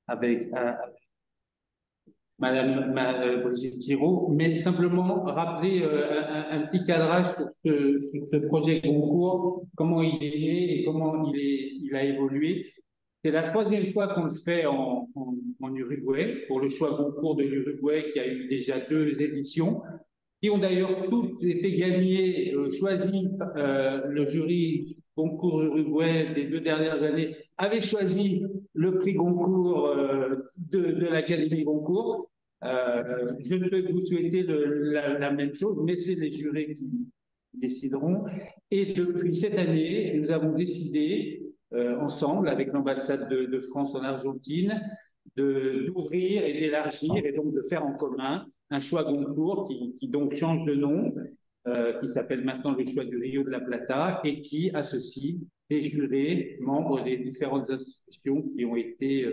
avec Brigitte Giraud, mais simplement rappeler un petit cadrage sur ce projet Goncourt, comment il est né et comment il a évolué. C'est la troisième fois qu'on le fait en Uruguay, pour le choix Goncourt de l'Uruguay, qui a eu déjà deux éditions, qui ont d'ailleurs toutes été gagnées, choisies. Le jury Goncourt Uruguay des deux dernières années avait choisi le prix Goncourt de l'Académie Goncourt. Je ne peux que vous souhaiter la même chose, mais c'est les jurés qui décideront. Et depuis cette année, nous avons décidé, ensemble, avec l'ambassade de France en Argentine, d'ouvrir et d'élargir et donc de faire en commun un choix Goncourt qui donc change de nom, qui s'appelle maintenant le choix du Rio de la Plata et qui associe des jurés membres des différentes institutions qui ont été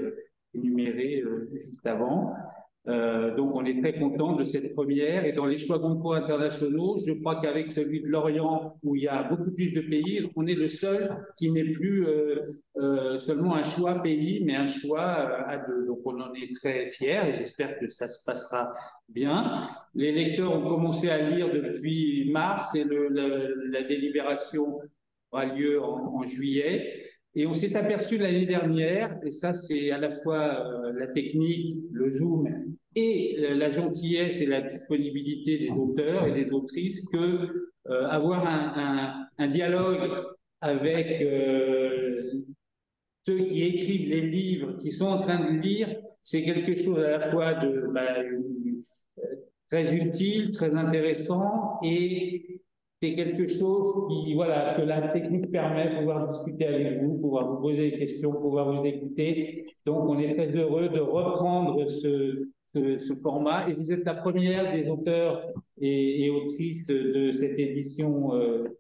énumérées juste avant. Donc, on est très content de cette première. Et dans les choix concours internationaux, je crois qu'avec celui de Lorient, où il y a beaucoup plus de pays, on est le seul qui n'est plus seulement un choix pays, mais un choix à deux. Donc, on en est très fiers et j'espère que ça se passera bien. Les lecteurs ont commencé à lire depuis mars et la délibération aura lieu en juillet. Et on s'est aperçu l'année dernière, et ça c'est à la fois la technique, le zoom et la gentillesse et la disponibilité des auteurs et des autrices, que avoir un dialogue avec ceux qui écrivent les livres, qui sont en train de lire, c'est quelque chose à la fois très utile, très intéressant, et c'est quelque chose qui, voilà, que la technique permet de pouvoir discuter avec vous, pouvoir vous poser des questions, pouvoir vous écouter. Donc, on est très heureux de reprendre ce format. Et vous êtes la première des auteurs et autrices de cette édition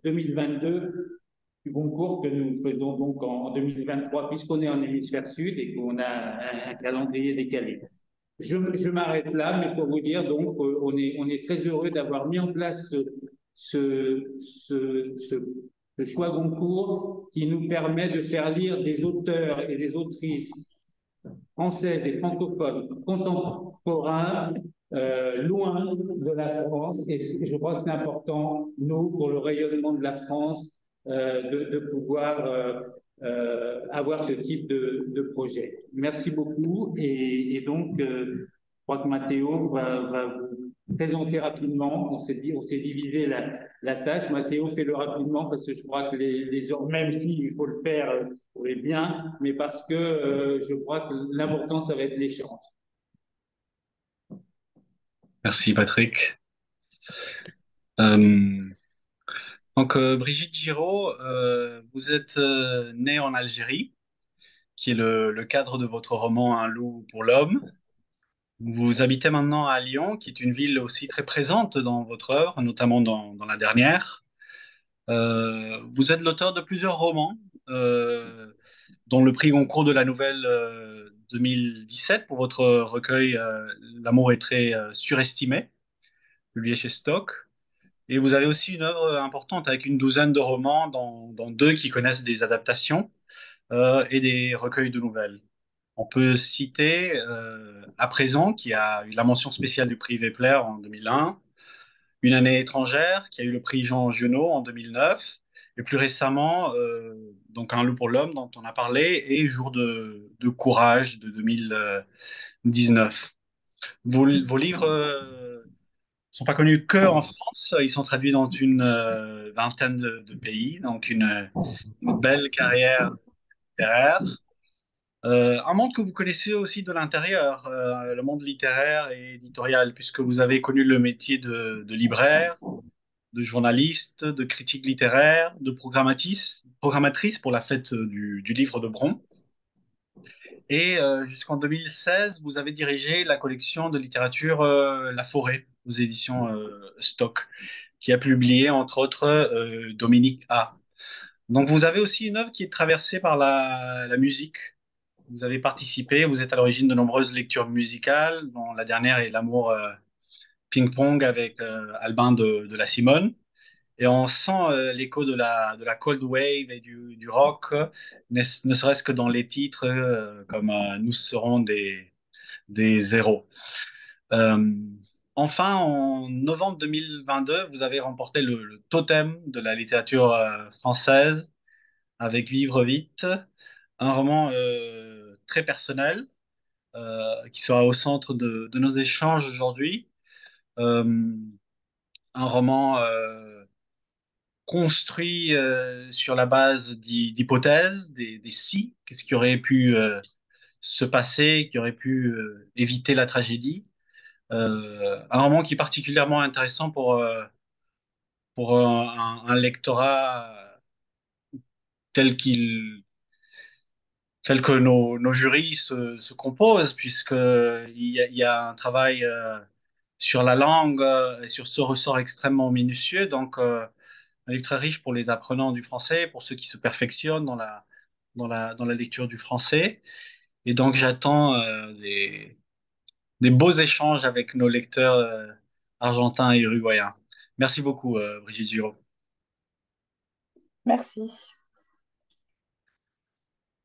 2022 du concours que nous faisons donc en 2023, puisqu'on est en hémisphère sud et qu'on a un calendrier décalé. Je m'arrête là, mais pour vous dire, donc, on est très heureux d'avoir mis en place ce, ce, ce, ce choix Goncourt qui nous permet de faire lire des auteurs et des autrices françaises et francophones contemporains loin de la France. Et je crois que c'est important, nous, pour le rayonnement de la France, de pouvoir avoir ce type de projet. Merci beaucoup. Et donc, je crois que Mathéo va vous présenter rapidement. On s'est divisé la tâche. Mathéo, fais-le rapidement parce que je crois que même s'il faut le faire bien, mais parce que je crois que l'important, ça va être l'échange. Merci Patrick. Brigitte Giraud, vous êtes née en Algérie, qui est le cadre de votre roman Un loup pour l'homme. Vous habitez maintenant à Lyon, qui est une ville aussi très présente dans votre œuvre, notamment dans la dernière. Vous êtes l'auteur de plusieurs romans, dont le prix Goncourt de la Nouvelle 2017 pour votre recueil L'amour est très surestimé, publié chez Stock. Et vous avez aussi une œuvre importante avec une douzaine de romans, dont deux qui connaissent des adaptations et des recueils de nouvelles. On peut citer À présent, qui a eu la mention spéciale du prix Vepler en 2001, Une année étrangère, qui a eu le prix Jean Giono en 2009, et plus récemment, donc Un loup pour l'homme, dont on a parlé, et Jour de courage de 2019. Vos livres sont pas connus que en France, ils sont traduits dans une vingtaine de pays, donc une belle carrière littéraire. Un monde que vous connaissez aussi de l'intérieur, le monde littéraire et éditorial, puisque vous avez connu le métier de libraire, de journaliste, de critique littéraire, de programmatrice pour la fête du livre de Bron. Et jusqu'en 2016, vous avez dirigé la collection de littérature La Forêt aux éditions Stock, qui a publié entre autres Dominique A. Donc vous avez aussi une œuvre qui est traversée par la musique. Vous avez participé, vous êtes à l'origine de nombreuses lectures musicales, dont la dernière est L'amour ping-pong avec Albin de la Simone. Et on sent l'écho de la cold wave et du rock, ne serait-ce que dans les titres comme Nous serons des héros. Euh, enfin, en novembre 2022, vous avez remporté le totem de la littérature française avec Vivre vite, un roman très personnel qui sera au centre de nos échanges aujourd'hui. Euh, un roman construit sur la base d'hypothèses, des si, qu'est-ce qui aurait pu se passer, qui aurait pu éviter la tragédie. Un roman qui est particulièrement intéressant pour un lectorat tel qu'il tel que nos jurys se composent, puisque il y a un travail sur la langue et sur ce ressort extrêmement minutieux. Donc, un livre très riche pour les apprenants du français, pour ceux qui se perfectionnent dans la lecture du français. Et donc, j'attends des beaux échanges avec nos lecteurs argentins et uruguayens. Merci beaucoup, Brigitte Giraud. Merci.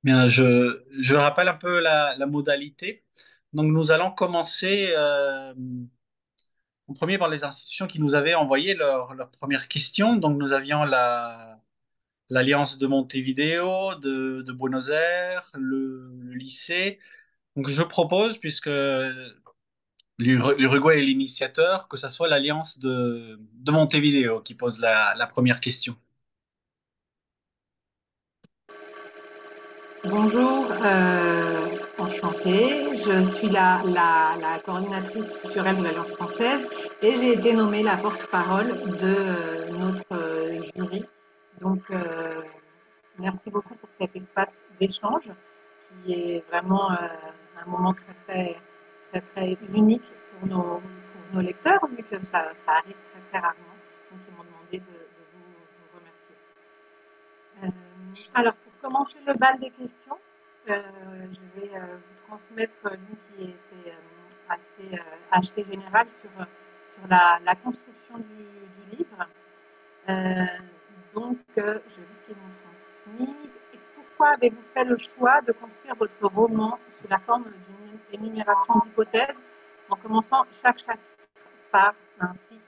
Bien, je rappelle un peu la modalité. Donc, nous allons commencer en premier par les institutions qui nous avaient envoyé leurs premières questions. Donc, nous avions l'Alliance de Montevideo, de Buenos Aires, le lycée. Donc, je propose, puisque l'Uruguay est l'initiateur, que ce soit l'Alliance de Montevideo qui pose la première question. Bonjour, enchantée. Je suis la coordinatrice culturelle de l'Alliance française et j'ai été nommée la porte-parole de notre jury. Donc, merci beaucoup pour cet espace d'échange qui est vraiment un moment très unique pour nos lecteurs, vu que ça arrive très rarement. Donc, ils m'ont demandé de vous remercier. Alors, pour commencer le bal des questions, je vais vous transmettre l'une qui était assez générale sur la construction du livre. Donc, je lis ce qu'ils m'ont transmis. Et pourquoi avez-vous fait le choix de construire votre roman sous la forme d'une énumération d'hypothèses en commençant chaque chapitre par un si?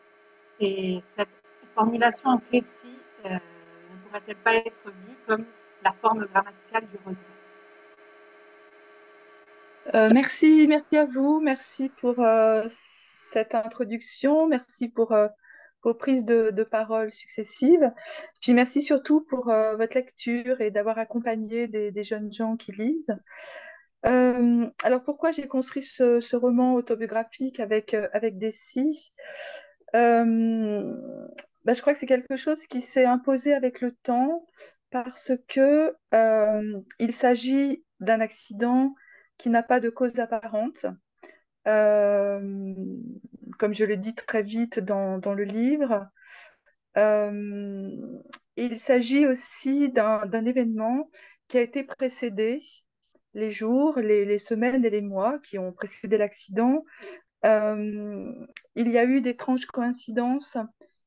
Et cette formulation en clé de si ne pourrait-elle pas être vue comme la forme grammaticale du regret? Merci à vous, merci pour cette introduction, merci pour vos prises de parole successives. Puis merci surtout pour votre lecture et d'avoir accompagné des jeunes gens qui lisent. Alors pourquoi j'ai construit ce roman autobiographique avec des si? Je crois que c'est quelque chose qui s'est imposé avec le temps parce que il s'agit d'un accident qui n'a pas de cause apparente. Euh, Comme je le dis très vite dans le livre, euh, il s'agit aussi d'un événement qui a été précédé, les jours, les semaines et les mois qui ont précédé l'accident. Euh, il y a eu d'étranges coïncidences,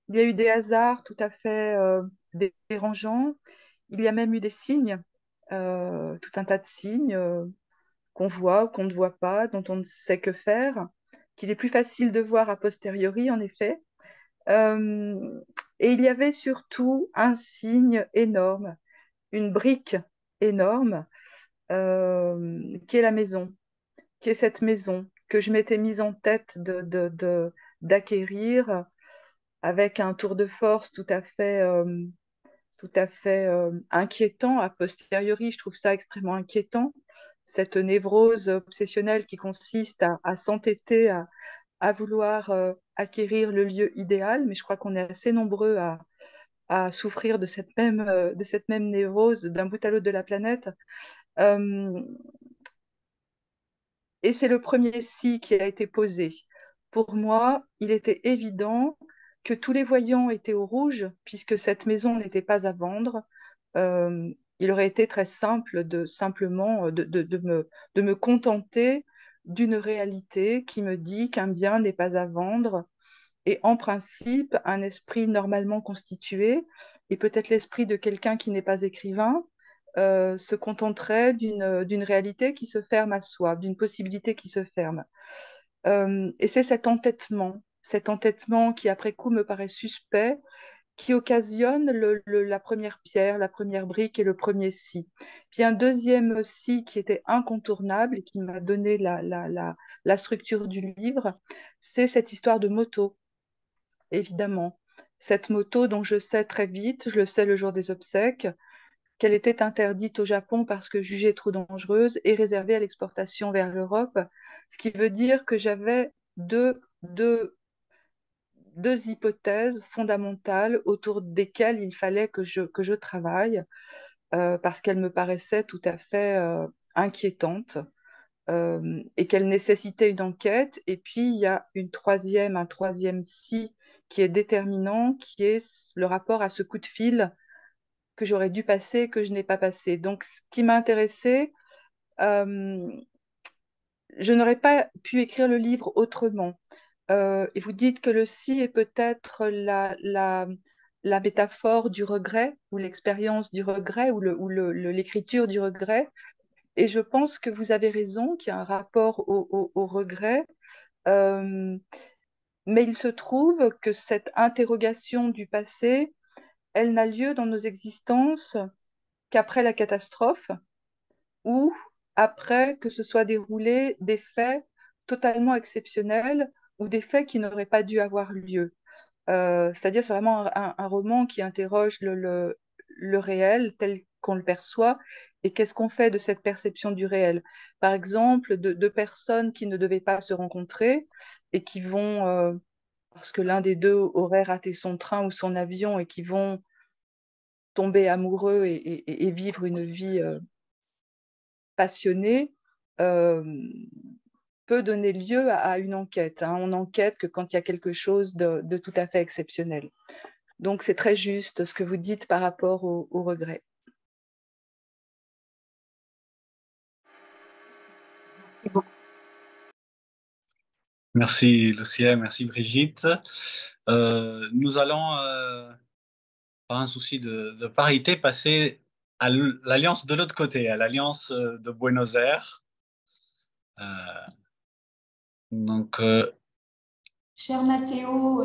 il y a eu des hasards tout à fait dérangeants, il y a même eu des signes, tout un tas de signes qu'on voit ou qu'on ne voit pas, dont on ne sait que faire, qu'il est plus facile de voir a posteriori, en effet. Euh, et il y avait surtout un signe énorme, une brique énorme, qui est la maison, qui est cette maison que je m'étais mise en tête d'acquérir avec un tour de force tout à fait inquiétant. A posteriori, je trouve ça extrêmement inquiétant, cette névrose obsessionnelle qui consiste à s'entêter, à vouloir acquérir le lieu idéal, mais je crois qu'on est assez nombreux à souffrir de cette même névrose d'un bout à l'autre de la planète. Euh, et c'est le premier si qui a été posé. Pour moi, il était évident que tous les voyants étaient au rouge, puisque cette maison n'était pas à vendre. Il aurait été très simple de simplement de me contenter d'une réalité qui me dit qu'un bien n'est pas à vendre et en principe, un esprit normalement constitué, et peut-être l'esprit de quelqu'un qui n'est pas écrivain, se contenterait d'une réalité qui se ferme à soi, d'une possibilité qui se ferme. Et c'est cet entêtement qui après coup me paraît suspect, qui occasionne la première pierre, la première brique et le premier si. Puis un deuxième si qui était incontournable et qui m'a donné la structure du livre, c'est cette histoire de moto, évidemment. Cette moto dont je sais très vite, je le sais le jour des obsèques, qu'elle était interdite au Japon parce que jugée trop dangereuse et réservée à l'exportation vers l'Europe, ce qui veut dire que j'avais deux hypothèses fondamentales autour desquelles il fallait que je travaille, parce qu'elles me paraissaient tout à fait inquiétantes, et qu'elles nécessitaient une enquête. Et puis, il y a un troisième si qui est déterminant, qui est le rapport à ce coup de fil que j'aurais dû passer, que je n'ai pas passé. Donc, ce qui m'a intéressé, euh, je n'aurais pas pu écrire le livre autrement. Et vous dites que le si est peut-être la métaphore du regret, ou l'expérience du regret, ou l'écriture du regret. Et je pense que vous avez raison, qu'il y a un rapport au regret. Euh, mais il se trouve que cette interrogation du passé, elle n'a lieu dans nos existences qu'après la catastrophe, ou après que se soient déroulés des faits totalement exceptionnels ou des faits qui n'auraient pas dû avoir lieu. C'est-à-dire, c'est vraiment un roman qui interroge le réel tel qu'on le perçoit et qu'est-ce qu'on fait de cette perception du réel. Par exemple, deux personnes qui ne devaient pas se rencontrer et qui vont, parce que l'un des deux aurait raté son train ou son avion, et qui vont tomber amoureux et vivre une vie passionnée, euh, peut donner lieu à une enquête. Hein. On n'enquête que quand il y a quelque chose de tout à fait exceptionnel. Donc c'est très juste ce que vous dites par rapport au regret. Merci beaucoup. Merci Lucia, merci Brigitte. Nous allons, par un souci de parité, passer à l'alliance de l'autre côté, à l'alliance de Buenos Aires. Euh, donc, Cher Mathéo,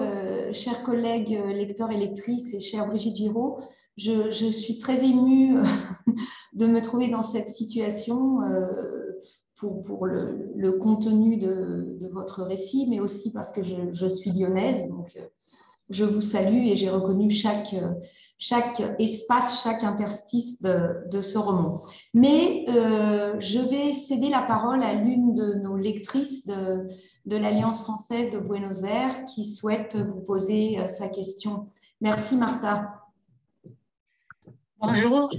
chers collègues lecteurs et lectrices et chère Brigitte Giraud, je suis très émue de me trouver dans cette situation pour le contenu de votre récit, mais aussi parce que je suis lyonnaise. Donc, je vous salue et j'ai reconnu chaque espace, chaque interstice de ce roman. Mais je vais céder la parole à l'une de nos lectrices de l'Alliance française de Buenos Aires qui souhaite vous poser sa question. Merci Martha. Bonjour.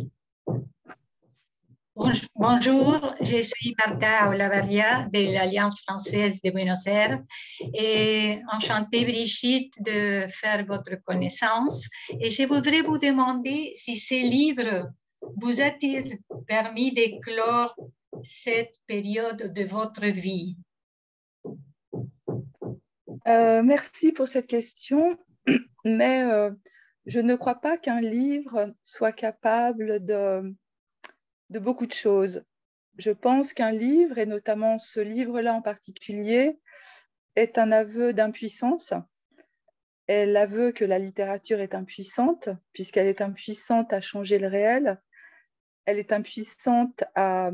Bonjour, je suis Martha Olavaria de l'Alliance française de Buenos Aires et enchantée Brigitte de faire votre connaissance. Et je voudrais vous demander si ces livres vous a-t-il permis d'éclore cette période de votre vie? Merci pour cette question, mais je ne crois pas qu'un livre soit capable de beaucoup de choses. Je pense qu'un livre, et notamment ce livre-là en particulier, est un aveu d'impuissance. Et l'aveu que la littérature est impuissante, puisqu'elle est impuissante à changer le réel, elle est impuissante à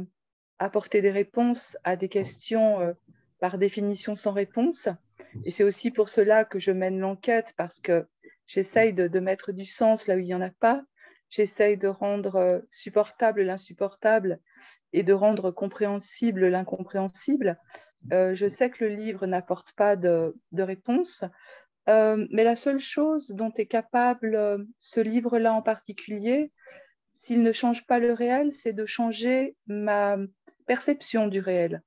apporter des réponses à des questions par définition sans réponse. Et c'est aussi pour cela que je mène l'enquête, parce que j'essaye de mettre du sens là où il n'y en a pas. J'essaye de rendre supportable l'insupportable et de rendre compréhensible l'incompréhensible. Je sais que le livre n'apporte pas de réponse, mais la seule chose dont est capable ce livre-là en particulier, s'il ne change pas le réel, c'est de changer ma perception du réel.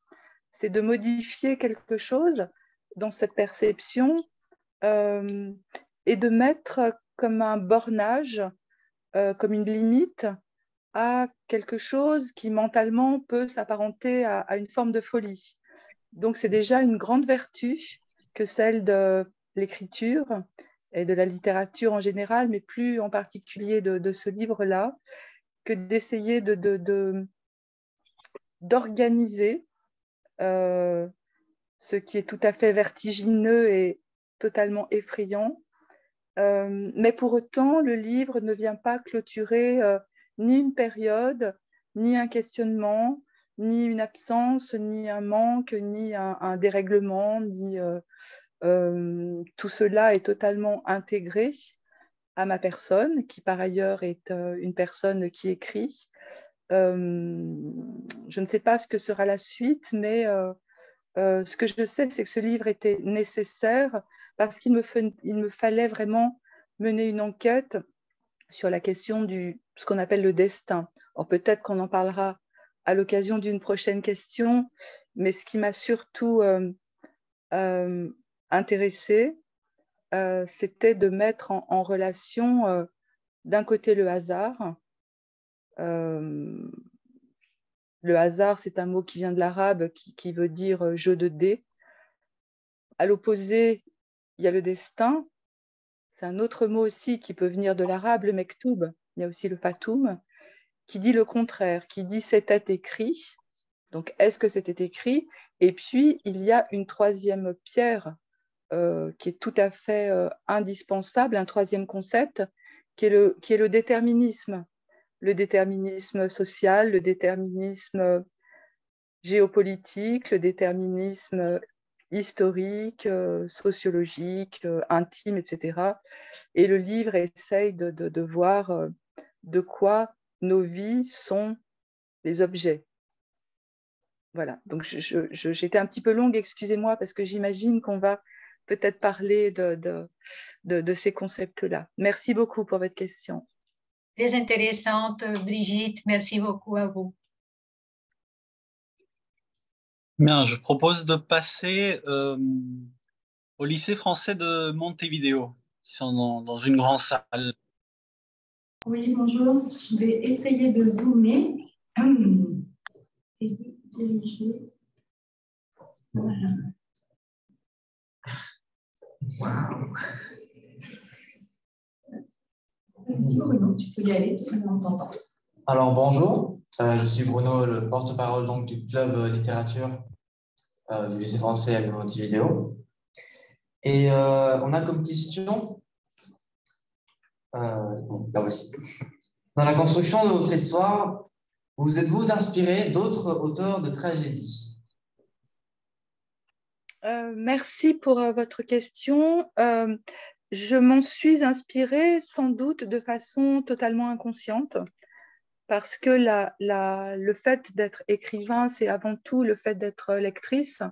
C'est de modifier quelque chose dans cette perception, et de mettre comme un bornage, comme une limite à quelque chose qui mentalement peut s'apparenter à une forme de folie. Donc c'est déjà une grande vertu que celle l'écriture et de la littérature en général, mais plus en particulier de ce livre-là, que d'essayer d'organiser ce qui est tout à fait vertigineux et totalement effrayant. Mais pour autant, le livre ne vient pas clôturer ni une période, ni un questionnement, ni une absence, ni un manque, ni un dérèglement, ni tout cela est totalement intégré à ma personne, qui par ailleurs est une personne qui écrit. Je ne sais pas ce que sera la suite, mais ce que je sais, c'est que ce livre était nécessaire parce qu'il me fallait vraiment mener une enquête sur la question de ce qu'on appelle le destin. Alors peut-être qu'on en parlera à l'occasion d'une prochaine question, mais ce qui m'a surtout intéressée, c'était de mettre en relation d'un côté le hasard. Le hasard, c'est un mot qui vient de l'arabe, qui veut dire jeu de dés. À l'opposé, il y a le destin. C'est un autre mot aussi qui peut venir de l'arabe, le mektoub. Il y a aussi le fatoum, qui dit le contraire, qui dit c'était écrit. Donc, est-ce que c'était écrit? Et puis, il y a une troisième pierre qui est tout à fait indispensable, un troisième concept, qui est le déterminisme. Le déterminisme social, le déterminisme géopolitique, le déterminisme historique, sociologique, intime, etc. Et le livre essaye de voir de quoi nos vies sont les objets. Voilà, donc j'étais un petit peu longue, excusez-moi, parce que j'imagine qu'on va peut-être parler de ces concepts-là. Merci beaucoup pour votre question. Très intéressante, Brigitte. Merci beaucoup à vous. Bien, je propose de passer au lycée français de Montevideo, qui sont dans une grande salle. Oui, bonjour. Je vais essayer de zoomer et de diriger. Voilà. Wow. Vas-y Bruno, tu peux y aller, on t'entend. Alors bonjour, je suis Bruno, le porte-parole donc du club littérature du lycée français de Montevideo. Et on a comme question, bon, là voici. Dans la construction de votre histoire, vous êtes-vous inspiré d'autres auteurs de tragédie? Merci pour votre question. Je m'en suis inspirée sans doute de façon totalement inconsciente, parce que le fait d'être écrivain, c'est avant tout le fait d'être lectrice.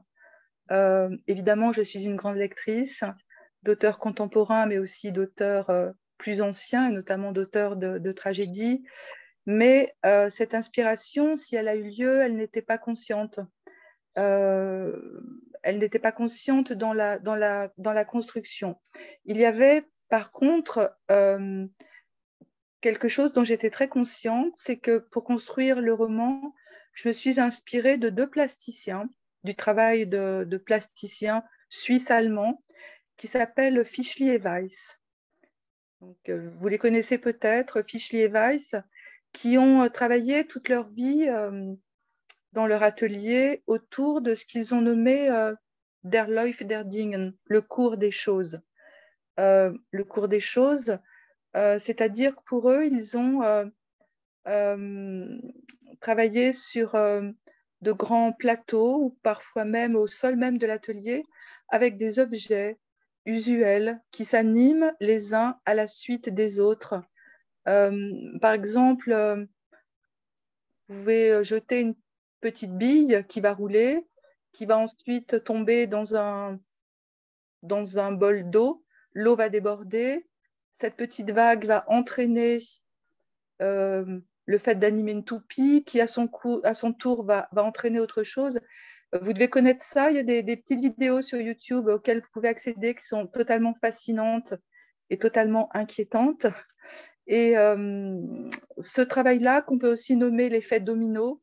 Évidemment, je suis une grande lectrice d'auteurs contemporains, mais aussi d'auteurs plus anciens, et notamment d'auteurs de tragédie. Mais cette inspiration, si elle a eu lieu, elle n'était pas consciente. Elle n'était pas consciente dans la construction. Il y avait par contre quelque chose dont j'étais très consciente, c'est que pour construire le roman, je me suis inspirée de deux plasticiens, du travail de plasticiens suisses-allemands qui s'appellent Fischli et Weiss. Donc, vous les connaissez peut-être, Fischli et Weiss, qui ont travaillé toute leur vie dans leur atelier autour de ce qu'ils ont nommé der Lauf der Dingen, le cours des choses. Le cours des choses, c'est-à-dire que pour eux, ils ont travaillé sur de grands plateaux ou parfois même au sol même de l'atelier avec des objets usuels qui s'animent les uns à la suite des autres. Par exemple, vous pouvez jeter une petite bille qui va rouler, qui va ensuite tomber dans un bol d'eau. L'eau va déborder. Cette petite vague va entraîner le fait d'animer une toupie qui, à son tour, va entraîner autre chose. Vous devez connaître ça. Il y a des petites vidéos sur YouTube auxquelles vous pouvez accéder qui sont totalement fascinantes et totalement inquiétantes. Et ce travail-là, qu'on peut aussi nommer l'effet domino,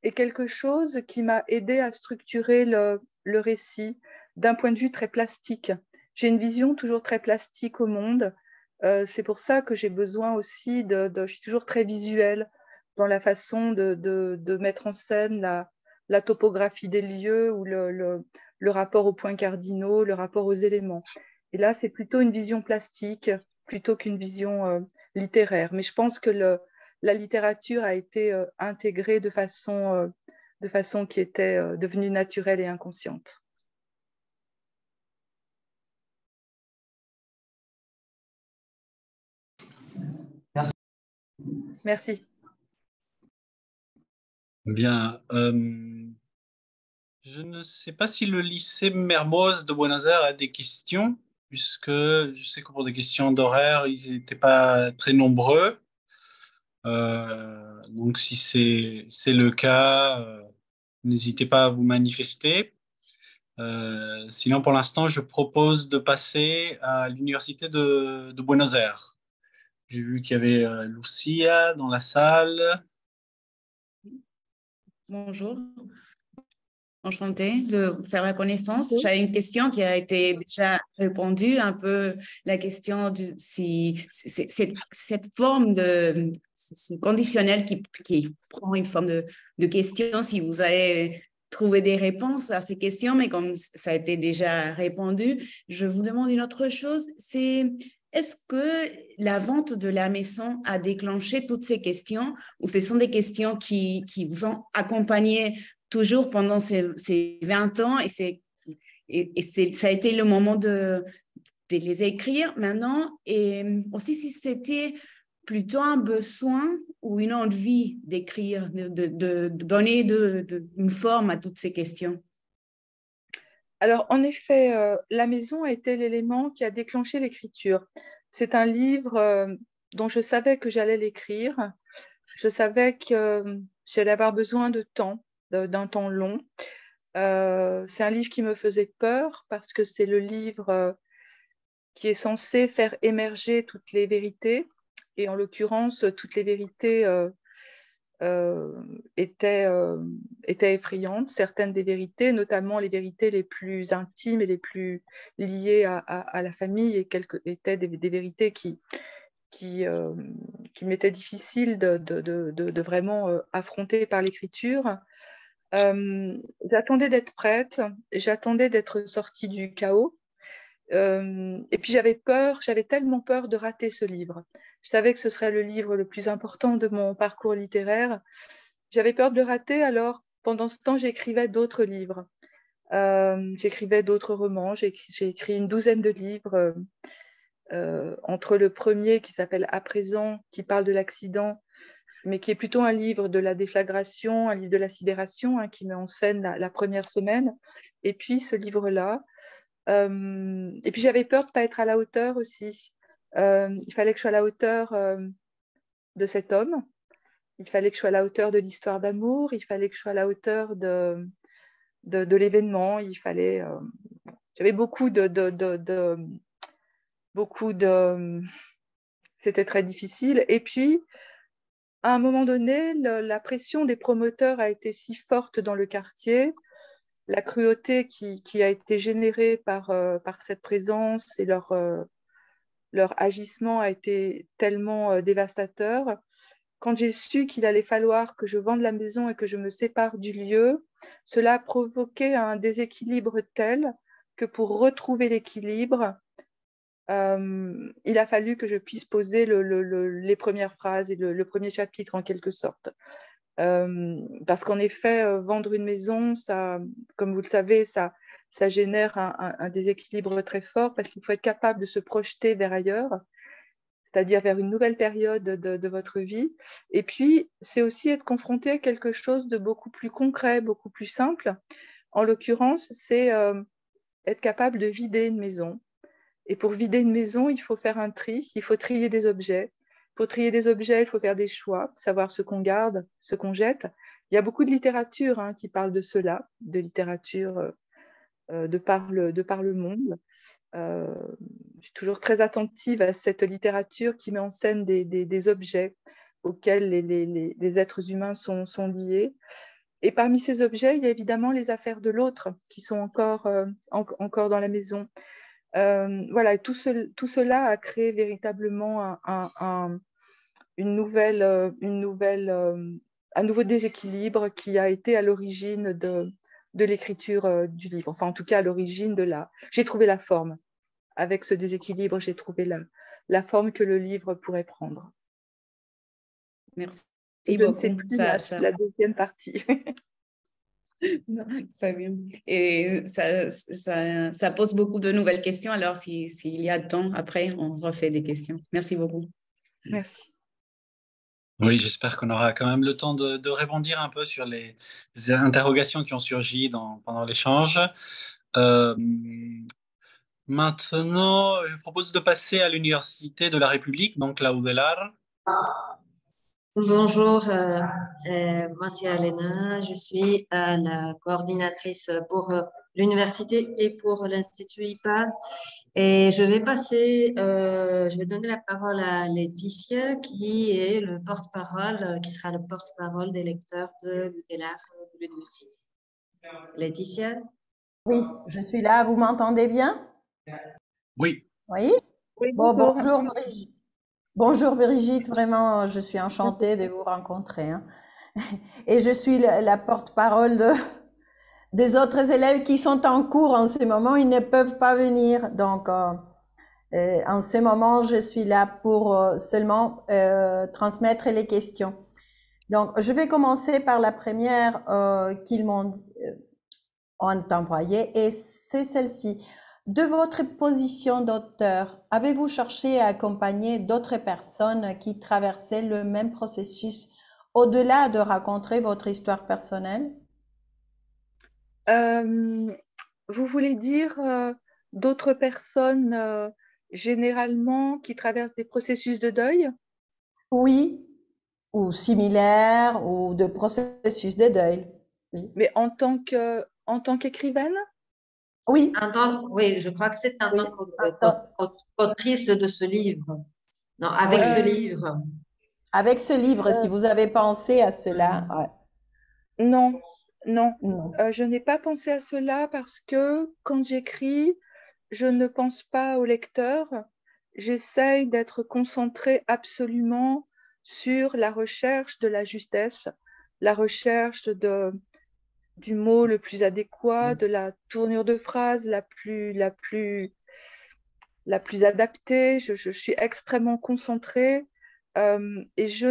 est quelque chose qui m'a aidé à structurer le récit d'un point de vue très plastique. j'ai une vision toujours très plastique au monde. C'est pour ça que j'ai besoin aussi je suis toujours très visuelle dans la façon de mettre en scène la topographie des lieux ou le rapport aux points cardinaux, le rapport aux éléments. Et là, c'est plutôt une vision plastique plutôt qu'une vision littéraire. Mais je pense que la littérature a été intégrée de façon qui était devenue naturelle et inconsciente. Merci. Merci. Bien. Je ne sais pas si le lycée Mermoz de Buenos Aires a des questions, puisque je sais que pour des questions d'horaire, ils n'étaient pas très nombreux. Donc, si c'est le cas, n'hésitez pas à vous manifester. Sinon, pour l'instant, je propose de passer à l'université de Buenos Aires. J'ai vu qu'il y avait Lucia dans la salle. Bonjour, enchantée de faire la connaissance. J'avais une question qui a été déjà répondue, un peu la question de si cette forme de ce conditionnel qui prend une forme de question, si vous avez trouvé des réponses à ces questions, mais comme ça a été déjà répondu, je vous demande une autre chose, c'est est-ce que la vente de la maison a déclenché toutes ces questions ou ce sont des questions qui vous ont accompagné toujours pendant ces 20 ans et ça a été le moment de les écrire maintenant et aussi si c'était plutôt un besoin ou une envie d'écrire, de donner une forme à toutes ces questions? Alors, en effet, La maison a été l'élément qui a déclenché l'écriture. C'est un livre dont je savais que j'allais l'écrire. Je savais que j'allais avoir besoin de temps, d'un temps long. C'est un livre qui me faisait peur parce que c'est le livre qui est censé faire émerger toutes les vérités. Et en l'occurrence, toutes les vérités étaient effrayantes. Certaines des vérités, notamment les vérités les plus intimes et les plus liées à la famille, étaient des vérités qui m'étaient difficiles de vraiment affronter par l'écriture. J'attendais d'être prête, j'attendais d'être sortie du chaos. Et puis j'avais tellement peur de rater ce livre. Je savais que ce serait le livre le plus important de mon parcours littéraire. J'avais peur de le rater, alors pendant ce temps, j'écrivais d'autres livres. J'écrivais d'autres romans, j'ai écrit une douzaine de livres, entre le premier qui s'appelle À présent, qui parle de l'accident, mais qui est plutôt un livre de la déflagration, un livre de la sidération, hein, qui met en scène la première semaine, et puis ce livre-là. Et puis j'avais peur de ne pas être à la hauteur aussi. Il fallait que je sois à la hauteur de cet homme, il fallait que je sois à la hauteur de l'histoire d'amour, il fallait que je sois à la hauteur de l'événement, j'avais beaucoup c'était très difficile. Et puis, à un moment donné, la pression des promoteurs a été si forte dans le quartier, la cruauté qui a été générée par cette présence et leur agissement a été tellement dévastateur. Quand j'ai su qu'il allait falloir que je vende la maison et que je me sépare du lieu, cela a provoqué un déséquilibre tel que pour retrouver l'équilibre, il a fallu que je puisse poser les premières phrases et le premier chapitre en quelque sorte. Parce qu'en effet, vendre une maison, ça, comme vous le savez, ça génère un déséquilibre très fort parce qu'il faut être capable de se projeter vers ailleurs, c'est-à-dire vers une nouvelle période de votre vie. Et puis, c'est aussi être confronté à quelque chose de beaucoup plus concret, beaucoup plus simple. En l'occurrence, c'est être capable de vider une maison. Et pour vider une maison, il faut faire un tri, il faut trier des objets. Pour trier des objets, il faut faire des choix, savoir ce qu'on garde, ce qu'on jette. Il y a beaucoup de littérature qui parle de cela, de littérature de par le monde. Je suis toujours très attentive à cette littérature qui met en scène des objets auxquels les êtres humains sont liés. Et parmi ces objets, il y a évidemment les affaires de l'autre qui sont encore dans la maison. Voilà, tout cela a créé véritablement un nouveau déséquilibre qui a été à l'origine de l'écriture du livre. Enfin, en tout cas, à l'origine de J'ai trouvé la forme. Avec ce déséquilibre, j'ai trouvé la forme que le livre pourrait prendre. Merci Je ne sais beaucoup. plus la deuxième partie. Non, ça vient. Et ça pose beaucoup de nouvelles questions. Alors, s'il y a temps, après, on refait des questions. Merci beaucoup. Merci. Oui, j'espère qu'on aura quand même le temps de rebondir un peu sur les interrogations qui ont surgi pendant l'échange. Maintenant, je propose de passer à l'Université de la République, donc la UDELAR. Bonjour, moi c'est Alena, je suis la coordinatrice pour l'université et pour l'Institut IPAD. Et je vais donner la parole à Laetitia, qui est le porte-parole, qui sera le porte-parole des lecteurs de l'UDELAR de l'université. Laetitia? Oui, je suis là, vous m'entendez bien? Oui. Oui? Oui, Bon, bonjour. bonjour Brigitte. Bonjour Brigitte, vraiment, je suis enchantée de vous rencontrer. Hein. Et je suis la porte-parole des autres élèves qui sont en cours en ce moment, ils ne peuvent pas venir. Donc, en ce moment, je suis là pour seulement transmettre les questions. Donc, je vais commencer par la première qu'ils m'ont envoyée et c'est celle-ci. De votre position d'auteur, avez-vous cherché à accompagner d'autres personnes qui traversaient le même processus au-delà de raconter votre histoire personnelle? Vous voulez dire d'autres personnes généralement qui traversent des processus de deuil? Oui, ou similaires, ou de processus de deuil. Oui. Mais en tant qu'écrivaine? Oui. Oui, je crois que c'est en tant qu'autrice de ce livre. Non, avec ce livre. Avec ce livre, si vous avez pensé à cela. Ouais. Non. Je n'ai pas pensé à cela parce que quand j'écris, je ne pense pas au lecteur. J'essaye d'être concentrée absolument sur la recherche de la justesse, la recherche du mot le plus adéquat, de la tournure de phrase la plus adaptée. Je suis extrêmement concentrée et je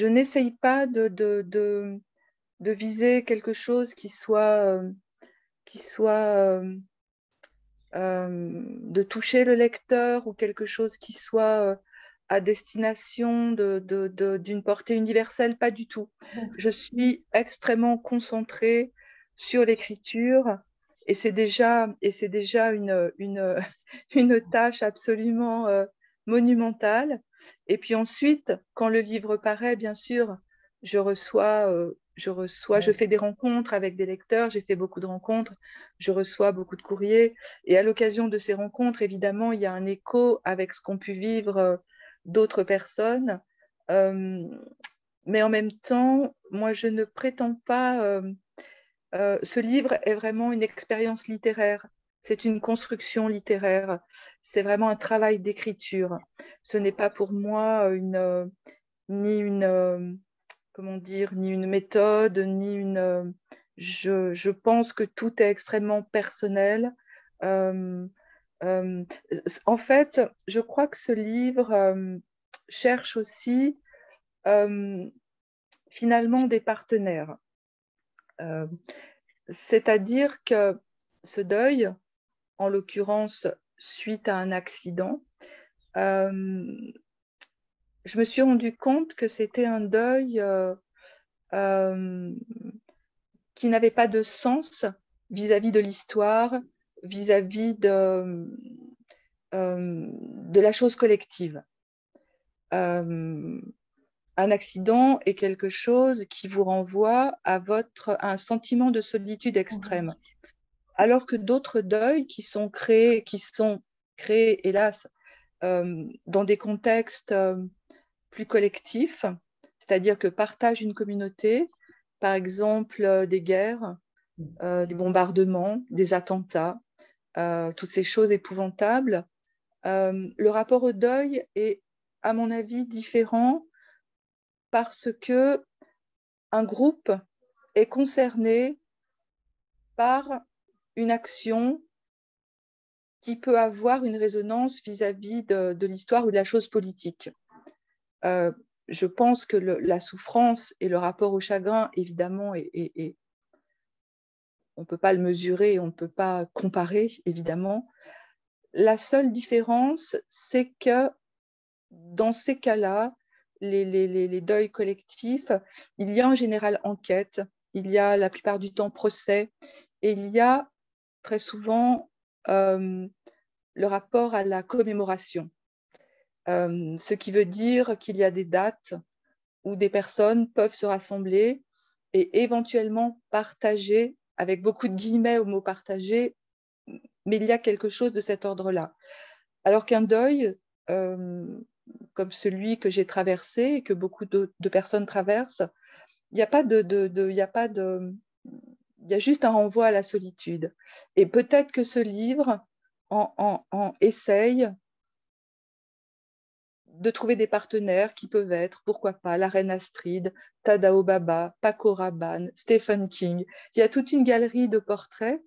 n'essaye pas de viser quelque chose qui soit de toucher le lecteur ou quelque chose qui soit à destination d'une portée universelle, pas du tout. Je suis extrêmement concentrée sur l'écriture et c'est déjà une tâche absolument monumentale. Et puis ensuite, quand le livre paraît, bien sûr, je fais des rencontres avec des lecteurs, j'ai fait beaucoup de rencontres, je reçois beaucoup de courriers et à l'occasion de ces rencontres, évidemment, il y a un écho avec ce qu'ont pu vivre d'autres personnes. Mais en même temps, moi, je ne prétends pas... ce livre est vraiment une expérience littéraire. C'est une construction littéraire. C'est vraiment un travail d'écriture. Ce n'est pas pour moi ni une méthode, je pense que tout est extrêmement personnel. En fait, je crois que ce livre cherche aussi finalement des partenaires. C'est-à-dire que ce deuil, en l'occurrence suite à un accident, je me suis rendu compte que c'était un deuil qui n'avait pas de sens vis-à-vis de l'histoire, vis-à-vis de la chose collective. Un accident est quelque chose qui vous renvoie à un sentiment de solitude extrême. Alors que d'autres deuils qui sont créés, hélas, dans des contextes plus collectifs, c'est-à-dire que partage une communauté, par exemple des guerres, des bombardements, des attentats, toutes ces choses épouvantables. Le rapport au deuil est, à mon avis, différent parce que un groupe est concerné par une action qui peut avoir une résonance vis-à-vis de l'histoire ou de la chose politique. Je pense que la souffrance et le rapport au chagrin, évidemment, on ne peut pas le mesurer, on ne peut pas comparer, évidemment. La seule différence, c'est que dans ces cas-là, les deuils collectifs, il y a en général enquête, il y a la plupart du temps procès, et il y a très souvent le rapport à la commémoration. Ce qui veut dire qu'il y a des dates où des personnes peuvent se rassembler et éventuellement partager, avec beaucoup de guillemets au mot partager, mais il y a quelque chose de cet ordre-là. Alors qu'un deuil, comme celui que j'ai traversé et que beaucoup de personnes traversent, il n'y a pas il y a juste un renvoi à la solitude. Et peut-être que ce livre essaye de trouver des partenaires qui peuvent être, pourquoi pas, la reine Astrid, Tadao Baba, Paco Rabanne, Stephen King. Il y a toute une galerie de portraits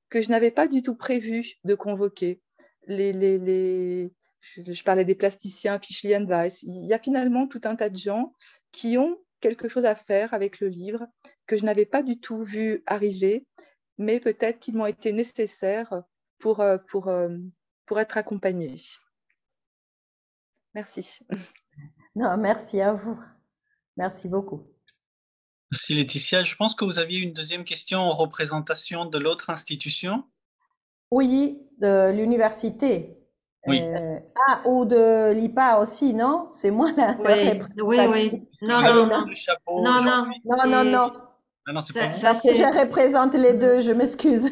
que je n'avais pas du tout prévu de convoquer. Je parlais des plasticiens, Fischli Weiss. Il y a finalement tout un tas de gens qui ont quelque chose à faire avec le livre que je n'avais pas du tout vu arriver, mais peut-être qu'ils m'ont été nécessaires pour être accompagnés. Merci. Non, merci à vous. Merci beaucoup. Merci Laetitia. Je pense que vous aviez une deuxième question en représentation de l'autre institution. Oui, de l'université. Oui. Ou de l'IPA aussi, non? C'est moi la Oui. Non. Non. Ah non, c'est pas vous. Parce que je représente les deux, je m'excuse.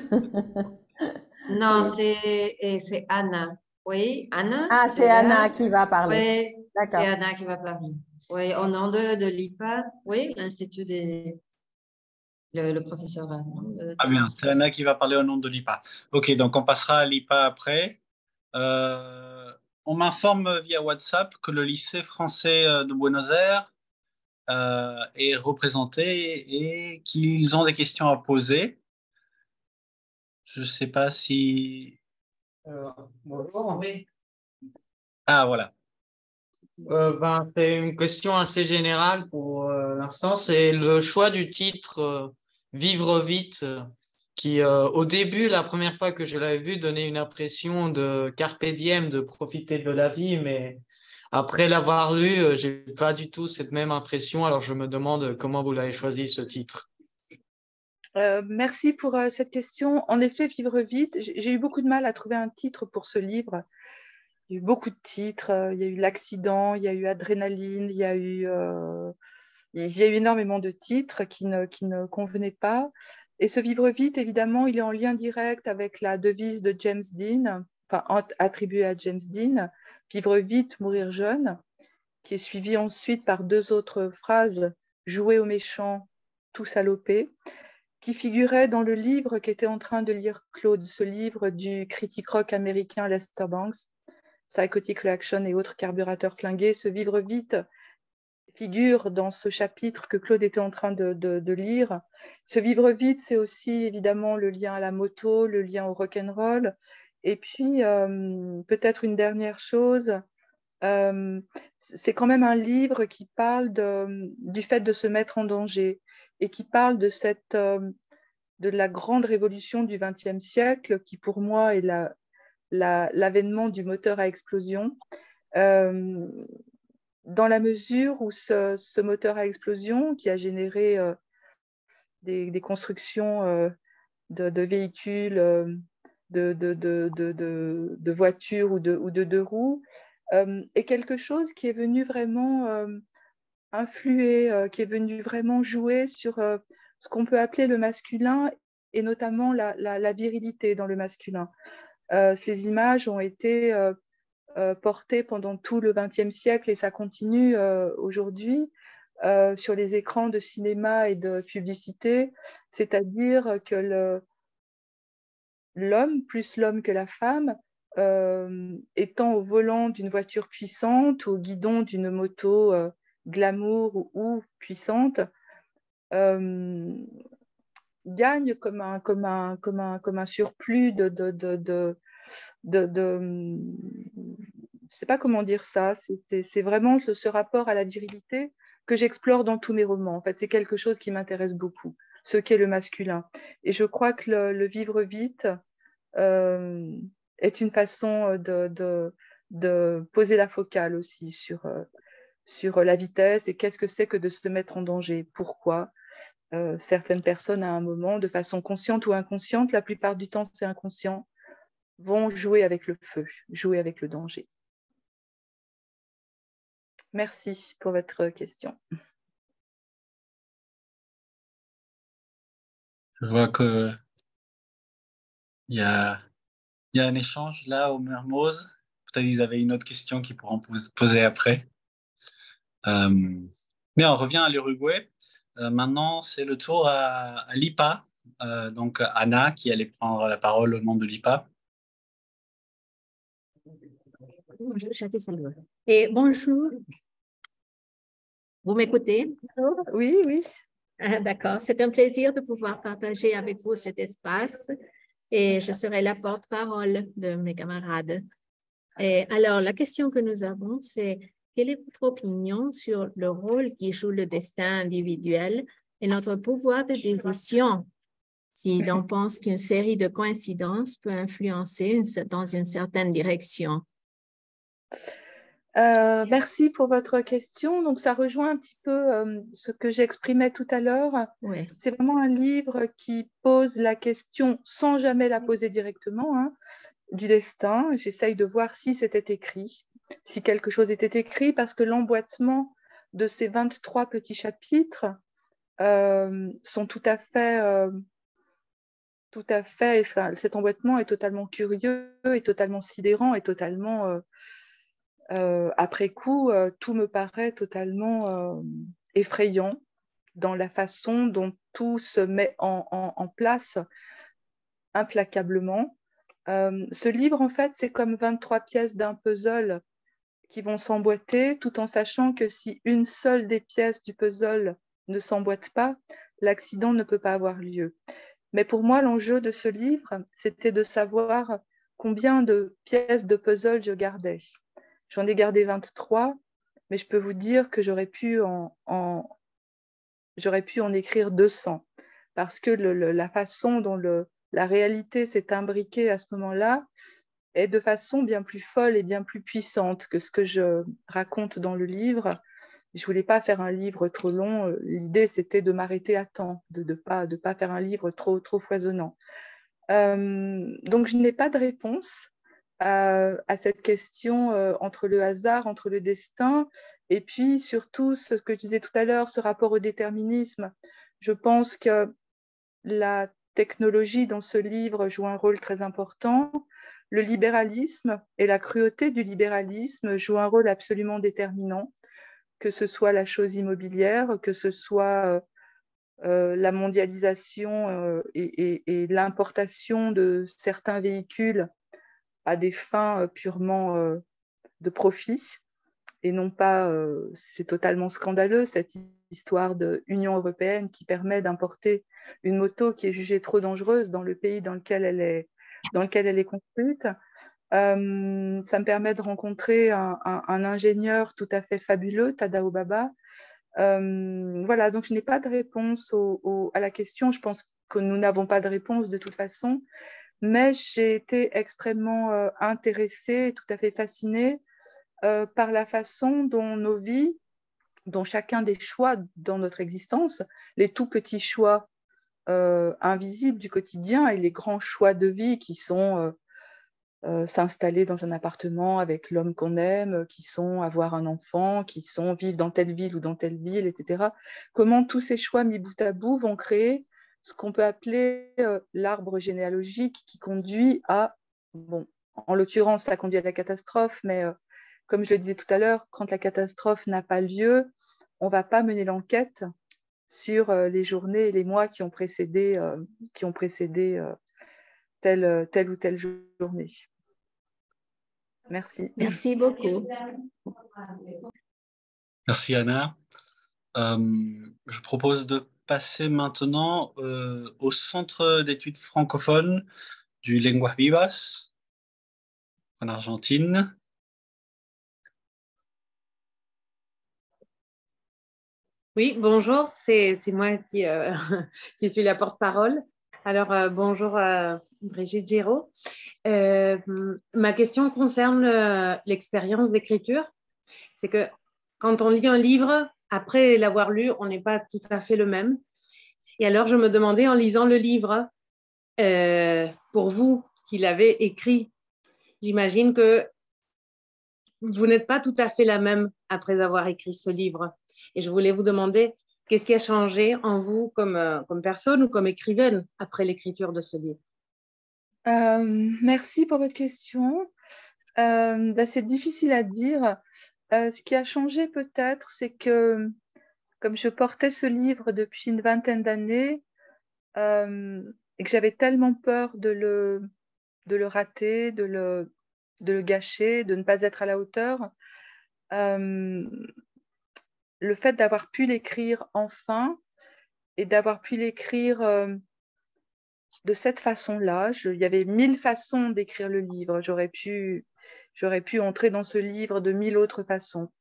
Non, c'est Anna. Oui, Anna. Ah, c'est Anna qui va parler. Oui, d'accord. C'est Anna qui va parler. Oui, au nom de l'IPA, oui, l'Institut le professeur Anna. Ah bien, c'est Anna qui va parler au nom de l'IPA. Ok, donc on passera à l'IPA après. On m'informe via WhatsApp que le lycée français de Buenos Aires est représenté et qu'ils ont des questions à poser. Je ne sais pas si... Bonjour. Oui. Ah, voilà. C'est une question assez générale pour l'instant. C'est le choix du titre Vivre vite, qui au début, la première fois que je l'avais vu, donnait une impression de carpe diem, de profiter de la vie, mais après l'avoir lu, j'ai pas du tout cette même impression. Alors je me demande comment vous l'avez choisi ce titre. Merci pour cette question. En effet, Vivre vite, j'ai eu beaucoup de mal à trouver un titre pour ce livre. Il y a eu beaucoup de titres. Il y a eu L'accident, il y a eu Adrénaline, il y a eu énormément de titres qui ne convenaient pas. Et ce Vivre vite, évidemment, il est en lien direct avec la devise de James Dean, enfin attribuée à James Dean, Vivre vite, mourir jeune, qui est suivi ensuite par deux autres phrases, Jouer aux méchants, tout saloper, qui figurait dans le livre qu'était en train de lire Claude, ce livre du critique rock américain Lester Bangs, Psychotic Reaction et autres carburateurs flingués. Ce Vivre vite figure dans ce chapitre que Claude était en train de lire. Ce Vivre vite, c'est aussi évidemment le lien à la moto, le lien au rock'n'roll. Et puis, peut-être une dernière chose, c'est quand même un livre qui parle du fait de se mettre en danger et qui parle de la grande révolution du XXe siècle, qui pour moi est l'avènement du moteur à explosion, dans la mesure où ce moteur à explosion, qui a généré des constructions de véhicules, de voitures ou de deux roues, est quelque chose qui est venu vraiment influer, qui est venu vraiment jouer sur ce qu'on peut appeler le masculin et notamment la virilité dans le masculin. Ces images ont été portées pendant tout le XXe siècle et ça continue aujourd'hui sur les écrans de cinéma et de publicité, c'est-à-dire que l'homme, plus l'homme que la femme, étant au volant d'une voiture puissante ou au guidon d'une moto glamour ou puissante, gagne comme un surplus je ne sais pas comment dire ça, c'est vraiment ce rapport à la virilité que j'explore dans tous mes romans. En fait, c'est quelque chose qui m'intéresse beaucoup, ce qu'est le masculin. Et je crois que le vivre vite est une façon de poser la focale aussi sur la vitesse et qu'est-ce que c'est que de se mettre en danger. Pourquoi certaines personnes, à un moment, de façon consciente ou inconsciente, la plupart du temps c'est inconscient, vont jouer avec le feu, jouer avec le danger. Merci pour votre question. Je vois que il y a un échange là au Mermoz. Peut-être qu'ils avaient une autre question qu'ils pourront poser après. Mais on revient à l'Uruguay. Maintenant, c'est le tour à l'IPA. Donc, Anna qui allait prendre la parole au nom de l'IPA. Bonjour, Chaké Salwa. Et bonjour. Vous m'écoutez? Oui, oui. D'accord. C'est un plaisir de pouvoir partager avec vous cet espace et je serai la porte-parole de mes camarades. Et alors, la question que nous avons, c'est quelle est votre opinion sur le rôle qui joue le destin individuel et notre pouvoir de décision si l'on pense qu'une série de coïncidences peut influencer dans une certaine direction? Merci pour votre question. Donc, ça rejoint un petit peu ce que j'exprimais tout à l'heure. Oui. C'est vraiment un livre qui pose la question sans jamais la poser directement, hein, du destin. J'essaye de voir si c'était écrit, si quelque chose était écrit, parce que l'emboîtement de ces 23 petits chapitres sont tout à fait, enfin, cet emboîtement est totalement curieux, et totalement sidérant, et totalement... après coup, tout me paraît totalement effrayant dans la façon dont tout se met en place implacablement. Ce livre, en fait, c'est comme 23 pièces d'un puzzle qui vont s'emboîter, tout en sachant que si une seule des pièces du puzzle ne s'emboîte pas, l'accident ne peut pas avoir lieu. Mais pour moi, l'enjeu de ce livre, c'était de savoir combien de pièces de puzzle je gardais. J'en ai gardé 23, mais je peux vous dire que j'aurais pu en écrire 200, parce que la façon dont la réalité s'est imbriquée à ce moment-là est de façon bien plus folle et bien plus puissante que ce que je raconte dans le livre. Je ne voulais pas faire un livre trop long. L'idée, c'était de m'arrêter à temps, de ne pas faire un livre trop foisonnant. Donc, je n'ai pas de réponse à cette question entre le hasard, entre le destin, et puis surtout ce que je disais tout à l'heure, ce rapport au déterminisme. Je pense que la technologie dans ce livre joue un rôle très important. Le libéralisme et la cruauté du libéralisme jouent un rôle absolument déterminant, que ce soit la chose immobilière, que ce soit la mondialisation et l'importation de certains véhicules à des fins purement de profit. Et non pas, c'est totalement scandaleux, cette histoire de Union européenne qui permet d'importer une moto qui est jugée trop dangereuse dans le pays dans lequel elle est construite. Ça me permet de rencontrer un ingénieur tout à fait fabuleux, Tadao Baba. Voilà, donc je n'ai pas de réponse à la question. Je pense que nous n'avons pas de réponse de toute façon, mais j'ai été extrêmement intéressée, tout à fait fascinée par la façon dont nos vies, dont chacun des choix dans notre existence, les tout petits choix invisibles du quotidien et les grands choix de vie qui sont s'installer dans un appartement avec l'homme qu'on aime, qui sont avoir un enfant, qui sont vivre dans telle ville ou dans telle ville, etc. Comment tous ces choix mis bout à bout vont créer ce qu'on peut appeler l'arbre généalogique qui conduit à, bon, en l'occurrence, ça conduit à la catastrophe, mais comme je le disais tout à l'heure, quand la catastrophe n'a pas lieu, on ne va pas mener l'enquête sur les journées et les mois qui ont précédé telle ou telle journée. Merci. Merci beaucoup. Merci Anna. Je propose de passer maintenant au Centre d'études francophones du Lenguas Vivas en Argentine. Oui, bonjour, c'est moi qui, qui suis la porte-parole. Alors, bonjour Brigitte Giraud. Ma question concerne l'expérience d'écriture. C'est que quand on lit un livre, après l'avoir lu, on n'est pas tout à fait le même. Et alors, je me demandais en lisant le livre, pour vous qui l'avez écrit, j'imagine que vous n'êtes pas tout à fait la même après avoir écrit ce livre. Et je voulais vous demander, qu'est-ce qui a changé en vous comme personne ou comme écrivaine après l'écriture de ce livre? Merci pour votre question. C'est difficile à dire. Ce qui a changé peut-être, c'est que comme je portais ce livre depuis une vingtaine d'années et que j'avais tellement peur de le rater, de le gâcher, de ne pas être à la hauteur, le fait d'avoir pu l'écrire enfin et d'avoir pu l'écrire de cette façon-là, il y avait 1000 façons d'écrire le livre. J'aurais pu entrer dans ce livre de 1000 autres façons.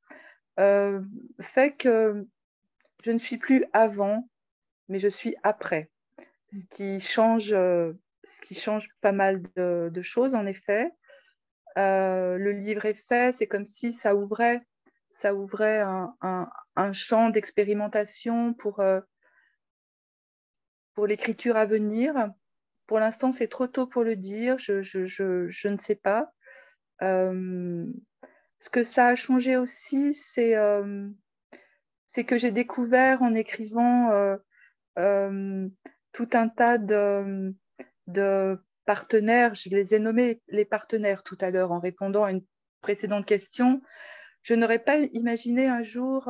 Fait que je ne suis plus avant, mais je suis après. Ce qui change pas mal de choses, en effet. Le livre est fait, c'est comme si ça ouvrait un champ d'expérimentation pour l'écriture à venir. Pour l'instant, c'est trop tôt pour le dire, je ne sais pas. Ce que ça a changé aussi, c'est que j'ai découvert en écrivant tout un tas de partenaires. Je les ai nommés les partenaires tout à l'heure en répondant à une précédente question. Je n'aurais pas imaginé un jour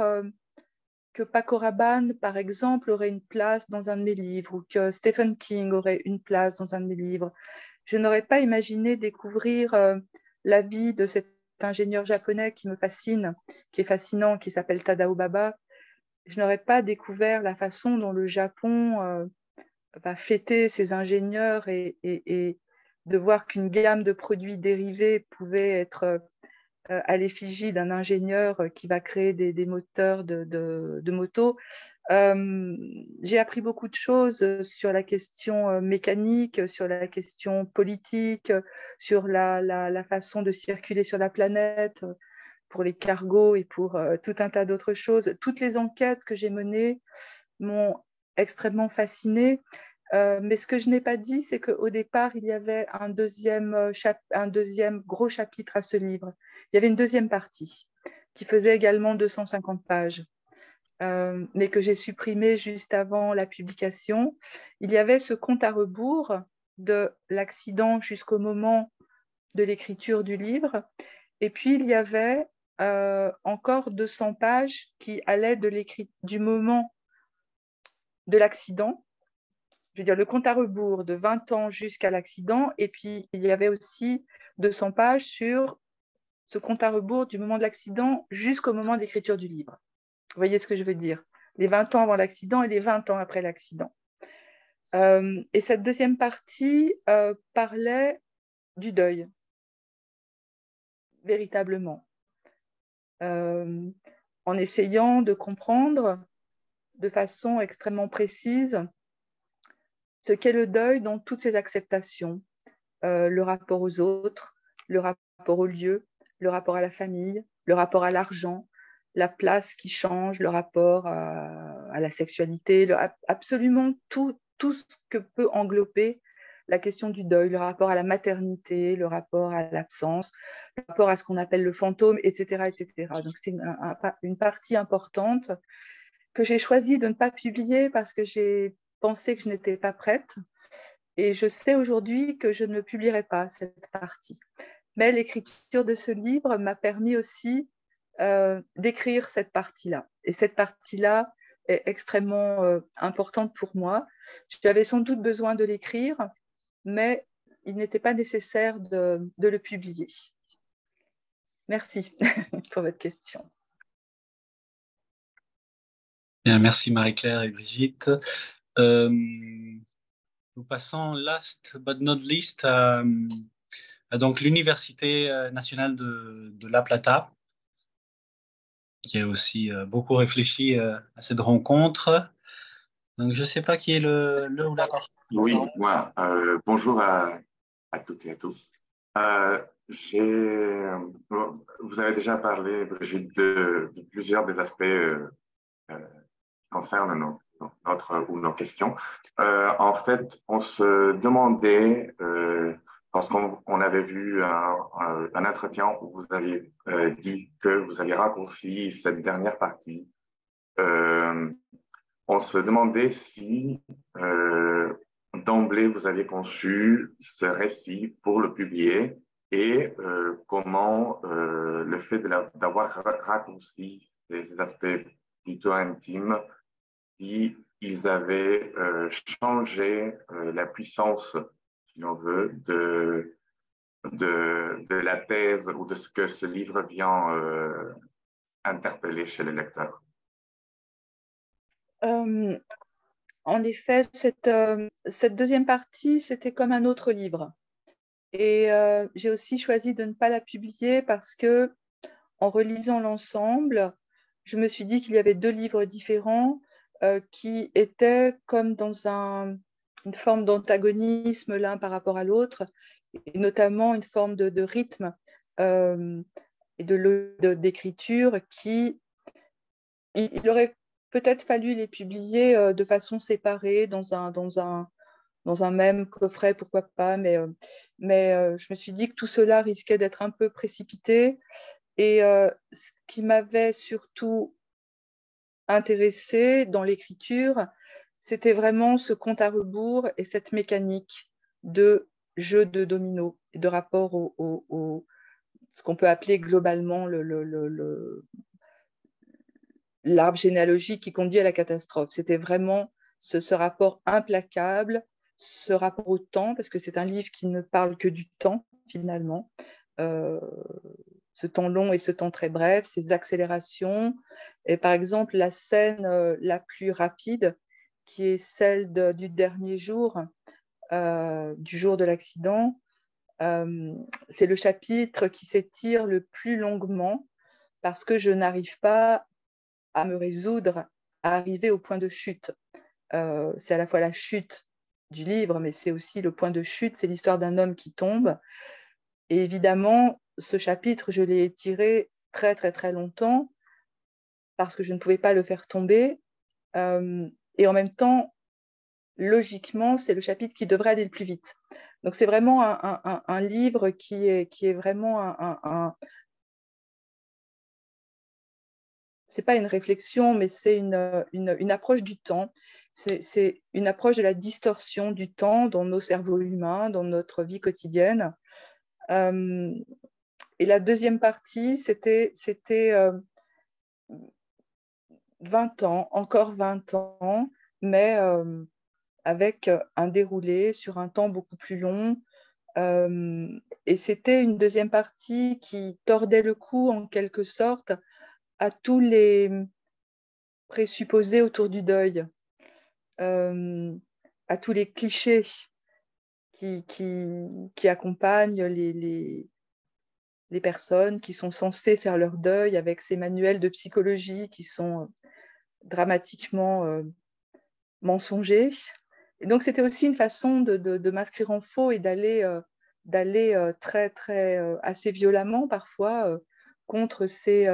que Paco Rabanne, par exemple, aurait une place dans un de mes livres ou que Stephen King aurait une place dans un de mes livres. Je n'aurais pas imaginé découvrir la vie de cet ingénieur japonais qui me fascine, qui est fascinant, qui s'appelle Tadao Baba. Je n'aurais pas découvert la façon dont le Japon va fêter ses ingénieurs et de voir qu'une gamme de produits dérivés pouvait être à l'effigie d'un ingénieur qui va créer des moteurs de moto. J'ai appris beaucoup de choses sur la question mécanique, sur la question politique, sur la façon de circuler sur la planète, pour les cargos et pour tout un tas d'autres choses. Toutes les enquêtes que j'ai menées m'ont extrêmement fascinée. Mais ce que je n'ai pas dit, c'est qu'au départ, il y avait un deuxième gros chapitre à ce livre. Il y avait une deuxième partie qui faisait également 250 pages, mais que j'ai supprimée juste avant la publication. Il y avait ce compte à rebours de l'accident jusqu'au moment de l'écriture du livre. Et puis, il y avait encore 200 pages qui allaient du moment de l'accident, je veux dire le compte à rebours de 20 ans jusqu'à l'accident, et puis il y avait aussi 200 pages sur ce compte à rebours du moment de l'accident jusqu'au moment d'écriture du livre. Vous voyez ce que je veux dire? Les 20 ans avant l'accident et les 20 ans après l'accident. Et cette deuxième partie parlait du deuil, véritablement, en essayant de comprendre de façon extrêmement précise ce qu'est le deuil dans toutes ses acceptations, le rapport aux autres, le rapport au lieu, le rapport à la famille, le rapport à l'argent, la place qui change, le rapport à la sexualité, absolument tout ce que peut englober la question du deuil, le rapport à la maternité, le rapport à l'absence, le rapport à ce qu'on appelle le fantôme, etc. etc. Donc c'était une partie importante que j'ai choisi de ne pas publier parce que j'ai pensé que je n'étais pas prête. Et je sais aujourd'hui que je ne publierai pas cette partie. Mais l'écriture de ce livre m'a permis aussi d'écrire cette partie-là. Et cette partie-là est extrêmement importante pour moi. J'avais sans doute besoin de l'écrire, mais il n'était pas nécessaire de le publier. Merci pour votre question. Bien, merci Marie-Claire et Brigitte. Nous passons last but not least à donc l'Université nationale de La Plata, qui a aussi beaucoup réfléchi à cette rencontre. Donc, je ne sais pas qui est le ou la personne. Oui, moi. Bonjour à toutes et à tous. Vous avez déjà parlé, Brigitte, de plusieurs des aspects qui concernent nos questions. En fait, on se demandait, parce qu'on avait vu un entretien où vous aviez dit que vous aviez raccourci cette dernière partie, on se demandait si d'emblée vous aviez conçu ce récit pour le publier et comment le fait d'avoir raccourci ces aspects plutôt intimes, si ils avaient changé la puissance, si l'on veut, de la thèse ou de ce que ce livre vient interpeller chez les lecteurs. En effet, cette deuxième partie, c'était comme un autre livre. Et j'ai aussi choisi de ne pas la publier parce que, en relisant l'ensemble, je me suis dit qu'il y avait deux livres différents qui étaient comme dans une forme d'antagonisme l'un par rapport à l'autre, et notamment une forme de rythme et d'écriture qui... Il aurait peut-être fallu les publier de façon séparée dans un même coffret, pourquoi pas, mais je me suis dit que tout cela risquait d'être un peu précipité. Et ce qui m'avait surtout intéressée dans l'écriture, c'était vraiment ce compte à rebours et cette mécanique de jeu de domino et de rapport ce qu'on peut appeler globalement l'arbre généalogique qui conduit à la catastrophe. C'était vraiment ce rapport implacable, ce rapport au temps, parce que c'est un livre qui ne parle que du temps, finalement. Ce temps long et ce temps très bref, ces accélérations. Et par exemple, la scène la plus rapide, qui est celle du dernier jour, du jour de l'accident, c'est le chapitre qui s'étire le plus longuement parce que je n'arrive pas à me résoudre à arriver au point de chute. C'est à la fois la chute du livre, mais c'est aussi le point de chute, c'est l'histoire d'un homme qui tombe. Et évidemment, ce chapitre, je l'ai étiré très, très, très longtemps parce que je ne pouvais pas le faire tomber. Et en même temps, logiquement, c'est le chapitre qui devrait aller le plus vite. Donc, c'est vraiment un livre qui est vraiment c'est pas une réflexion, mais c'est une approche du temps. C'est une approche de la distorsion du temps dans nos cerveaux humains, dans notre vie quotidienne. Et la deuxième partie, c'était 20 ans, encore 20 ans, mais avec un déroulé sur un temps beaucoup plus long. Et c'était une deuxième partie qui tordait le cou, en quelque sorte, à tous les présupposés autour du deuil, à tous les clichés qui accompagnent les personnes qui sont censées faire leur deuil, avec ces manuels de psychologie qui sont dramatiquement mensongers. Et donc, c'était aussi une façon de m'inscrire en faux et d'aller très, très, assez violemment parfois contre ces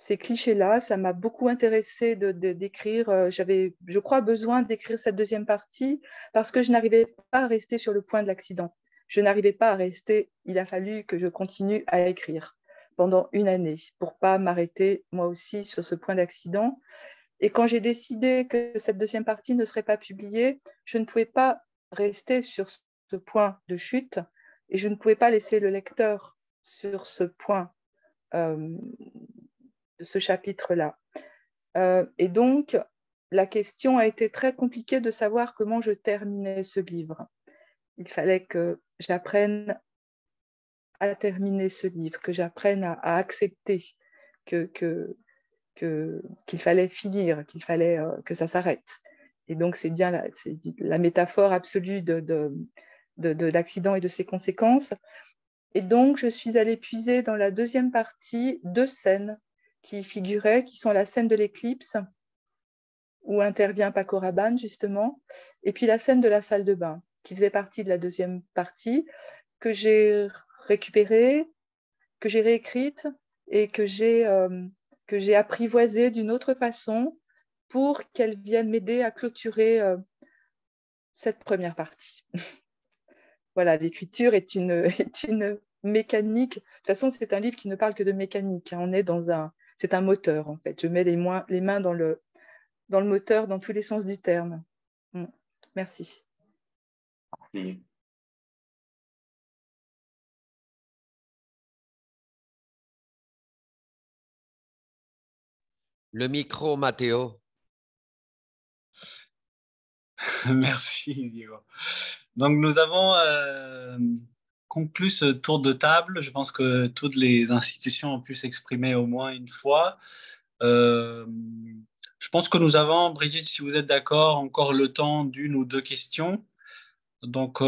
clichés-là. Ça m'a beaucoup intéressée d'écrire. J'avais, je crois, besoin d'écrire cette deuxième partie parce que je n'arrivais pas à rester sur le point de l'accident. Je n'arrivais pas à rester. Il a fallu que je continue à écrire pendant une année pour pas m'arrêter moi aussi sur ce point d'accident. Et quand j'ai décidé que cette deuxième partie ne serait pas publiée, je ne pouvais pas rester sur ce point de chute et je ne pouvais pas laisser le lecteur sur ce point de ce chapitre-là. Et donc, la question a été très compliquée de savoir comment je terminais ce livre. il fallait que j'apprenne à terminer ce livre, que j'apprenne à accepter qu'il fallait finir, qu'il fallait que ça s'arrête. Et donc, c'est bien la métaphore absolue de l'accident et de ses conséquences. Et donc, je suis allée puiser dans la deuxième partie 2 scènes qui figuraient, qui sont la scène de l'éclipse, où intervient Paco Rabanne, justement, et puis la scène de la salle de bain, qui faisait partie de la deuxième partie, que j'ai récupérée, que j'ai réécrite et que j'ai apprivoisée d'une autre façon pour qu'elle vienne m'aider à clôturer cette première partie. Voilà, l'écriture est une mécanique. De toute façon, c'est un livre qui ne parle que de mécanique. On est c'est un moteur, en fait. Je mets les mains dans le moteur dans tous les sens du terme. Merci. Merci. Le micro, Matteo. Merci, Diego. Donc, nous avons conclu ce tour de table. Je pense que toutes les institutions ont pu s'exprimer au moins une fois. Je pense que nous avons, Brigitte, si vous êtes d'accord, encore le temps d'1 ou 2 questions. Donc,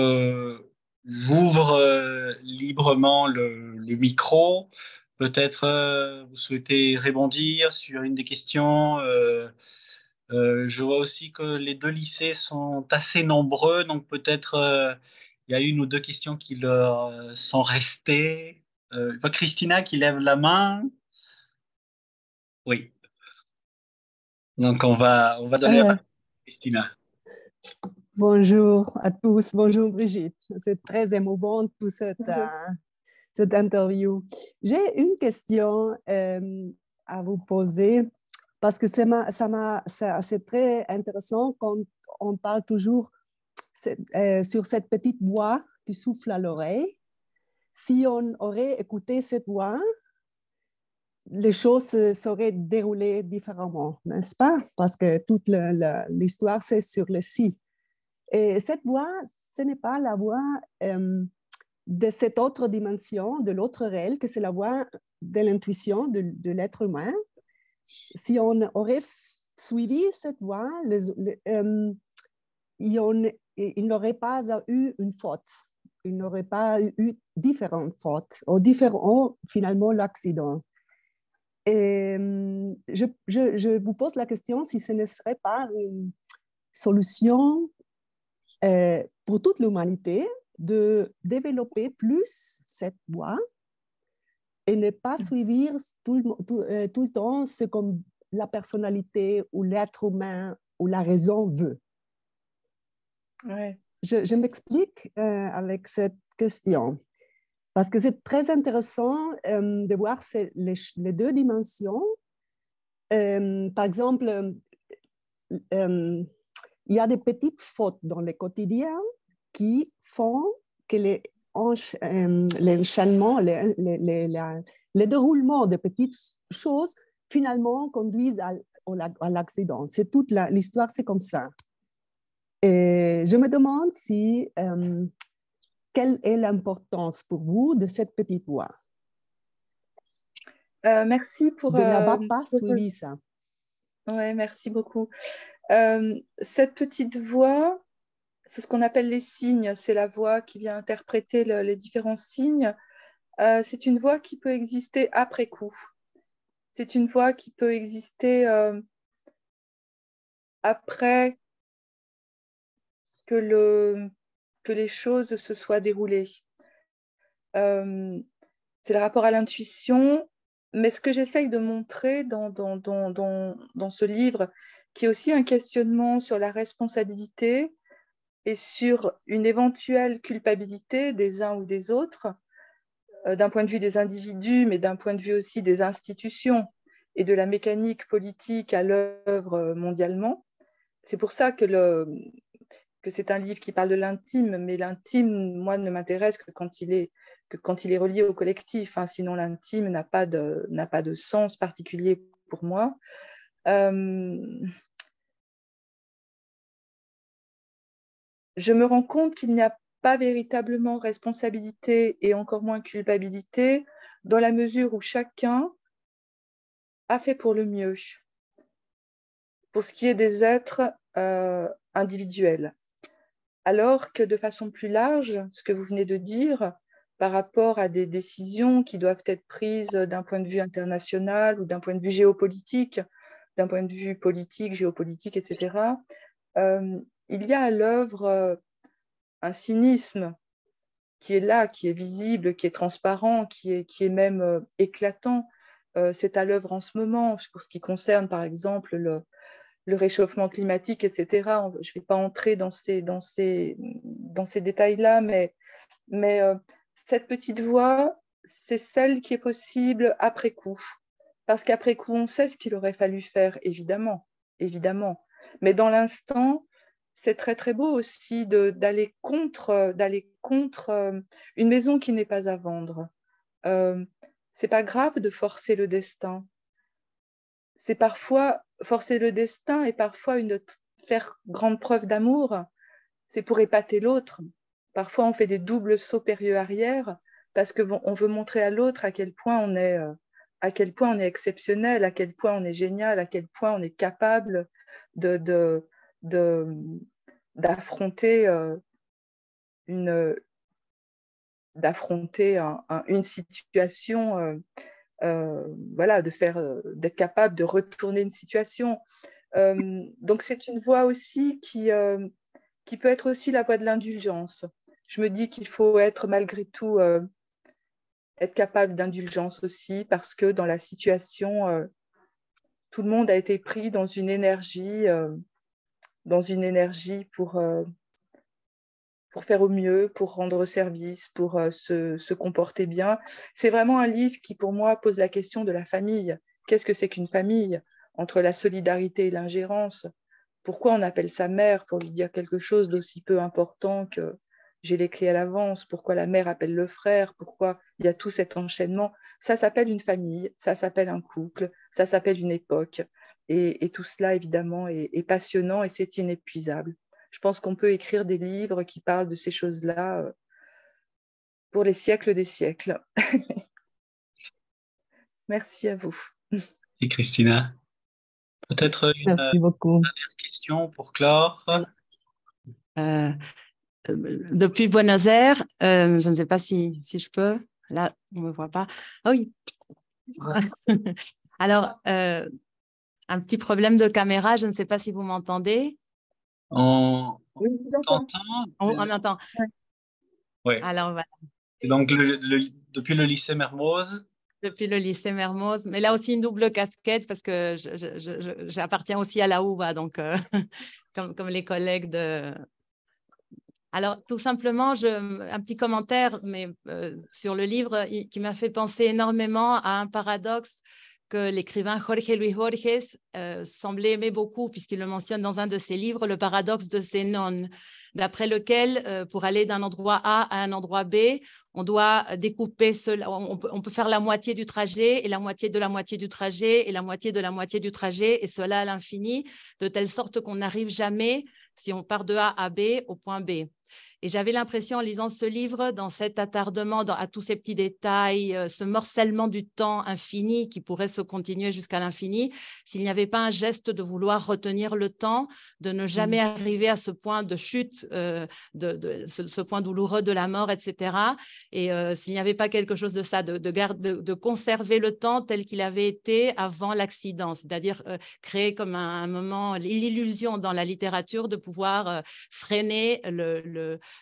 j'ouvre librement le micro. Peut-être vous souhaitez rebondir sur une des questions. Je vois aussi que les 2 lycées sont assez nombreux, donc peut-être il y a 1 ou 2 questions qui leur sont restées. Je vois Christina qui lève la main. Oui. Donc on va donner la parole à Christina. Bonjour à tous, bonjour Brigitte. C'est très émouvant toute cette interview. J'ai une question à vous poser parce que c'est très intéressant quand on parle toujours sur cette petite voix qui souffle à l'oreille. Si on aurait écouté cette voix, les choses se seraient déroulées différemment, n'est-ce pas? Parce que toute l'histoire, c'est sur le si. Et cette voix, ce n'est pas la voix de cette autre dimension, de l'autre réel, que c'est la voix de l'intuition de l'être humain. Si on aurait suivi cette voix, il n'aurait pas eu une faute. Il n'aurait pas eu différentes fautes, ou finalement l'accident. Et je vous pose la question si ce ne serait pas une solution pour toute l'humanité de développer plus cette voie et ne pas suivre tout le temps ce que la personnalité ou l'être humain ou la raison veut. Ouais. Je m'explique avec cette question. Parce que c'est très intéressant de voir les 2 dimensions. Par exemple, il y a des petites fautes dans le quotidien qui font que l'enchaînement, le déroulement de petites choses finalement conduisent à l'accident. C'est toute l'histoire, c'est comme ça. Et je me demande si quelle est l'importance pour vous de cette petite voix? Merci pour... De n'avoir pas suivi ça. Oui, merci beaucoup. Cette petite voix, c'est ce qu'on appelle les signes. C'est la voix qui vient interpréter les différents signes. C'est une voix qui peut exister après coup. C'est une voix qui peut exister après que les choses se soient déroulées. C'est le rapport à l'intuition, mais ce que j'essaye de montrer dans ce livre, qui est aussi un questionnement sur la responsabilité et sur une éventuelle culpabilité des uns ou des autres, d'un point de vue des individus, mais d'un point de vue aussi des institutions et de la mécanique politique à l'œuvre mondialement. C'est pour ça que c'est un livre qui parle de l'intime, mais l'intime, moi, ne m'intéresse que quand il est relié au collectif. Hein. Sinon, l'intime n'a pas de sens particulier pour moi. Je me rends compte qu'il n'y a pas véritablement responsabilité et encore moins culpabilité, dans la mesure où chacun a fait pour le mieux, pour ce qui est des êtres individuels. Alors que de façon plus large, ce que vous venez de dire par rapport à des décisions qui doivent être prises d'un point de vue international ou d'un point de vue géopolitique, d'un point de vue politique, géopolitique, etc., il y a à l'œuvre un cynisme qui est là, qui est visible, qui est transparent, qui est même éclatant. C'est à l'œuvre en ce moment, pour ce qui concerne, par exemple, le réchauffement climatique, etc. Je ne vais pas entrer dans ces détails-là, mais cette petite voix, c'est celle qui est possible après coup. Parce qu'après coup, on sait ce qu'il aurait fallu faire, évidemment, évidemment. Mais dans l'instant, c'est très, très beau aussi d'aller contre une maison qui n'est pas à vendre. C'est pas grave de forcer le destin. C'est parfois forcer le destin et parfois faire grande preuve d'amour, c'est pour épater l'autre. Parfois, on fait des doubles sauts périlleux-arrière parce qu'on veut montrer à l'autre à quel point on est exceptionnel, à quel point on est génial, à quel point on est capable d'affronter une situation, voilà, d'être capable de retourner une situation. Donc c'est une voie aussi qui peut être aussi la voie de l'indulgence. Je me dis qu'il faut être malgré tout être capable d'indulgence aussi, parce que dans la situation, tout le monde a été pris dans une énergie pour faire au mieux, pour rendre service, pour se comporter bien. C'est vraiment un livre qui, pour moi, pose la question de la famille. Qu'est-ce que c'est qu'une famille? Entre la solidarité et l'ingérence, pourquoi on appelle sa mère pour lui dire quelque chose d'aussi peu important que j'ai les clés à l'avance? Pourquoi la mère appelle le frère? Pourquoi il y a tout cet enchaînement? Ça s'appelle une famille, ça s'appelle un couple, ça s'appelle une époque. Et tout cela, évidemment, est passionnant et c'est inépuisable. Je pense qu'on peut écrire des livres qui parlent de ces choses-là pour les siècles des siècles. Merci à vous. Merci Christina. Peut-être une Merci beaucoup. dernière question pour clore. Depuis Buenos Aires, je ne sais pas si je peux. Là, on ne me voit pas. Ah oui. Alors, un petit problème de caméra, je ne sais pas si vous m'entendez. On entend. On entend. Oui. Alors, voilà. Et donc, depuis le lycée Mermoz? Depuis le lycée Mermoz, mais là aussi une double casquette parce que j'appartiens aussi à la UBA, donc comme les collègues de... Alors, tout simplement, un petit commentaire mais, sur le livre qui m'a fait penser énormément à un paradoxe que l'écrivain Jorge Luis Borges semblait aimer beaucoup, puisqu'il le mentionne dans un de ses livres, le paradoxe de Zénon, d'après lequel, pour aller d'un endroit A à un endroit B, on doit découper cela, on peut faire la moitié du trajet, et la moitié de la moitié du trajet, et la moitié de la moitié du trajet, et cela à l'infini, de telle sorte qu'on n'arrive jamais, si on part de A à B, au point B. Et j'avais l'impression en lisant ce livre, dans cet attardement à tous ces petits détails, ce morcellement du temps infini qui pourrait se continuer jusqu'à l'infini, s'il n'y avait pas un geste de vouloir retenir le temps, de ne jamais arriver à ce point de chute, ce point douloureux de la mort, etc. Et s'il n'y avait pas quelque chose de ça, de conserver le temps tel qu'il avait été avant l'accident, c'est-à-dire créer comme un moment, l'illusion dans la littérature de pouvoir freiner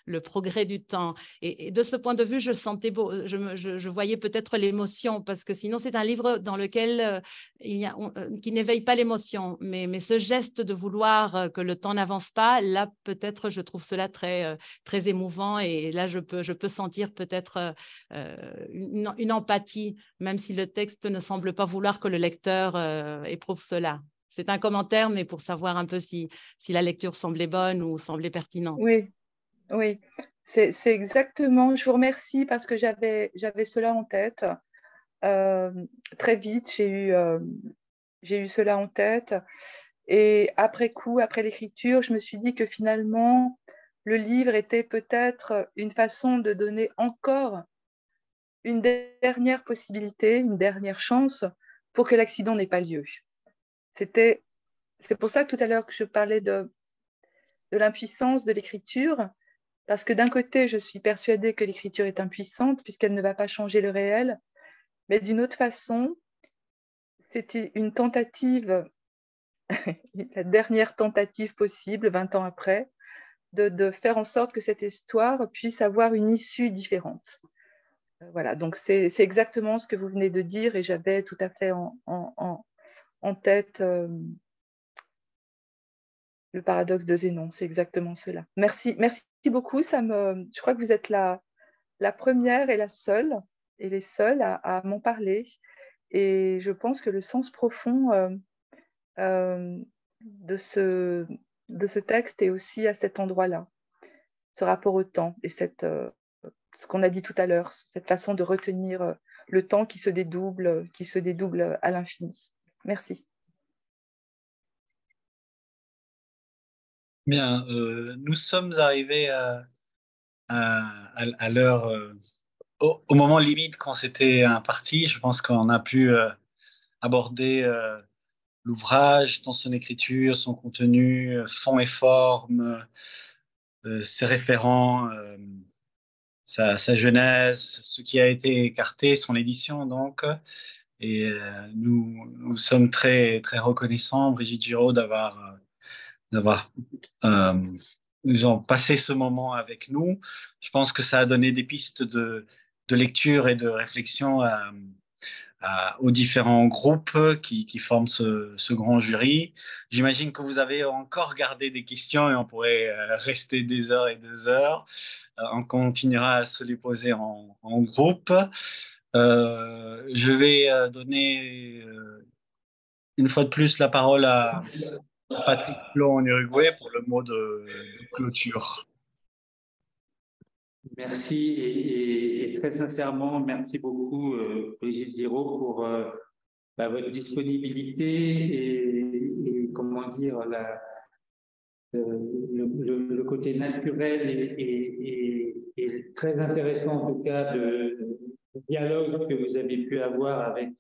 le progrès du temps. Et de ce point de vue, je sentais je voyais peut-être l'émotion, parce que sinon, c'est un livre dans lequel qui n'éveille pas l'émotion. Mais ce geste de vouloir que le temps n'avance pas, là, peut-être, je trouve cela très, très émouvant. Et là, je peux sentir peut-être une empathie, même si le texte ne semble pas vouloir que le lecteur éprouve cela. C'est un commentaire, mais pour savoir un peu si la lecture semblait bonne ou semblait pertinente. Oui, c'est exactement. Je vous remercie parce que j'avais cela en tête. Très vite, j'ai eu cela en tête. Et après coup, après l'écriture, je me suis dit que finalement, le livre était peut-être une façon de donner encore une dernière possibilité, une dernière chance pour que l'accident n'ait pas lieu. C'est pour ça que tout à l'heure que je parlais de l'impuissance de l'écriture, parce que d'un côté, je suis persuadée que l'écriture est impuissante puisqu'elle ne va pas changer le réel, mais d'une autre façon, c'était une tentative, la dernière tentative possible, 20 ans après, de faire en sorte que cette histoire puisse avoir une issue différente. Voilà, donc c'est exactement ce que vous venez de dire et j'avais tout à fait en tête le paradoxe de Zénon, c'est exactement cela. Merci beaucoup, je crois que vous êtes la première et la seule, et les seuls à m'en parler. Et je pense que le sens profond de ce texte est aussi à cet endroit-là, ce rapport au temps et ce qu'on a dit tout à l'heure, cette façon de retenir le temps qui se dédouble à l'infini. Merci. Bien, nous sommes arrivés à l'heure, au moment limite quand c'était imparti. Je pense qu'on a pu aborder l'ouvrage dans son écriture, son contenu, fond et forme, ses référents, sa genèse, ce qui a été écarté, son édition donc. Et nous sommes très, très reconnaissants, Brigitte Giraud, d'avoir disons, passé ce moment avec nous. Je pense que ça a donné des pistes de lecture et de réflexion aux différents groupes qui forment ce grand jury. J'imagine que vous avez encore gardé des questions et on pourrait rester des heures et des heures. On continuera à se les poser en groupe. Je vais donner une fois de plus la parole à Patrick Plon en Uruguay pour le mot de clôture. Merci et très sincèrement, merci beaucoup Brigitte Giraud pour votre disponibilité et comment dire, le côté naturel et très intéressant en tout cas de dialogue que vous avez pu avoir avec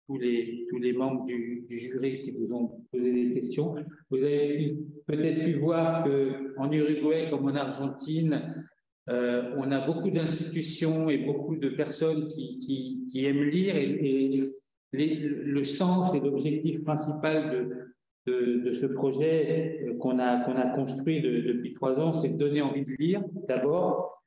tous les membres du jury qui vous ont posé des questions. Vous avez peut-être pu voir qu'en Uruguay comme en Argentine, on a beaucoup d'institutions et beaucoup de personnes qui aiment lire et le sens et l'objectif principal de ce projet qu'on a construit depuis 3 ans, c'est de donner envie de lire d'abord,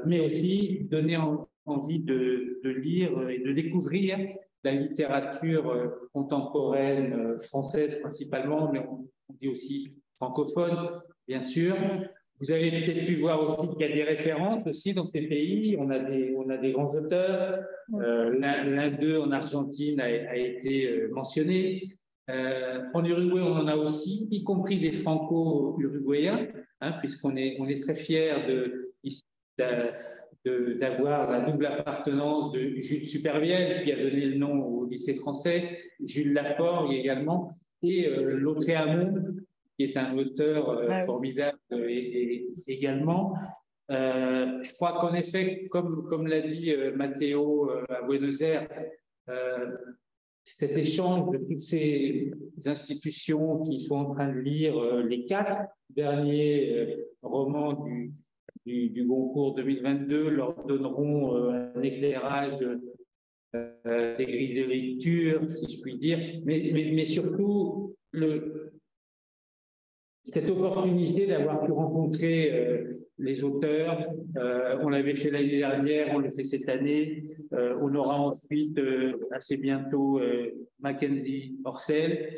mais aussi donner envie de lire et de découvrir la littérature contemporaine française principalement, mais on dit aussi francophone, bien sûr. Vous avez peut-être pu voir aussi qu'il y a des références aussi dans ces pays. On a des grands auteurs. L'un d'eux en Argentine a été mentionné. En Uruguay, on en a aussi, y compris des franco-uruguayens, puisqu'on est très fiers d'avoir la double appartenance de Jules Supervielle, qui a donné le nom au lycée français, Jules Lafort également, et Lautréamont, qui est un auteur formidable également. Je crois qu'en effet, comme l'a dit Matteo à Buenos Aires, cet échange de toutes ces institutions qui sont en train de lire les 4 derniers romans du Goncourt 2022 leur donneront un éclairage des grilles de lecture, si je puis dire, mais surtout cette opportunité d'avoir pu rencontrer les auteurs. On l'avait fait l'année dernière, on le fait cette année. On aura ensuite assez bientôt Mackenzie Orsel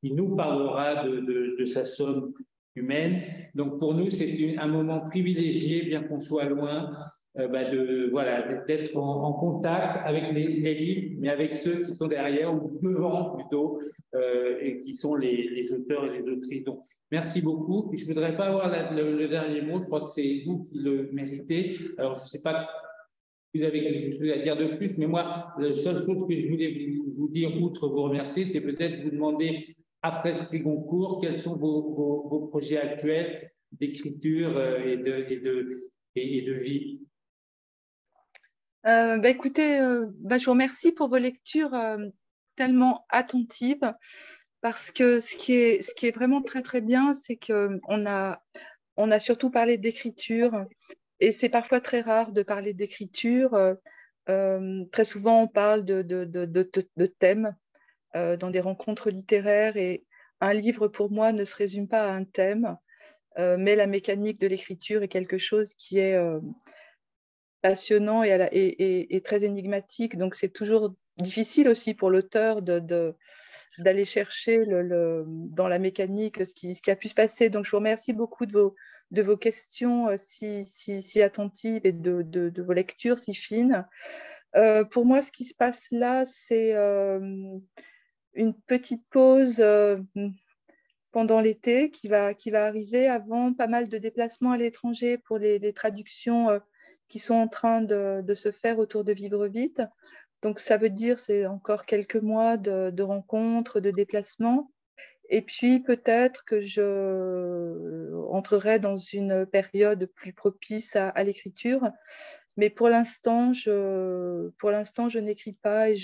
qui nous parlera de sa somme humaine. Donc pour nous, c'est un moment privilégié, bien qu'on soit loin, d'être en contact avec les livres, mais avec ceux qui sont derrière, ou devant plutôt, et qui sont les auteurs et les autrices. Donc, merci beaucoup. Je ne voudrais pas avoir le dernier mot, je crois que c'est vous qui le méritez. Alors, je ne sais pas si vous avez quelque chose à dire de plus, mais moi, la seule chose que je voulais vous dire, outre vous remercier, c'est peut-être vous demander, après ce prix Goncourt, quels sont vos projets actuels d'écriture et de vie. Écoutez, je vous remercie pour vos lectures tellement attentives, parce que ce qui est vraiment très très bien, c'est qu'on a surtout parlé d'écriture, et c'est parfois très rare de parler d'écriture. Très souvent, on parle de thèmes dans des rencontres littéraires, et un livre pour moi ne se résume pas à un thème, mais la mécanique de l'écriture est quelque chose qui est passionnant et très énigmatique. Donc, c'est toujours difficile aussi pour l'auteur d'aller chercher dans la mécanique ce qui a pu se passer. Donc, je vous remercie beaucoup de vos questions si attentives, et de vos lectures si fines. Pour moi, ce qui se passe là, c'est une petite pause pendant l'été qui va arriver, avant pas mal de déplacements à l'étranger pour les traductions qui sont en train de se faire autour de Vivre Vite. Donc, ça veut dire c'est encore quelques mois de rencontres, de déplacements. Et puis, peut-être que je entrerai dans une période plus propice à l'écriture. Mais pour l'instant, je n'écris pas, et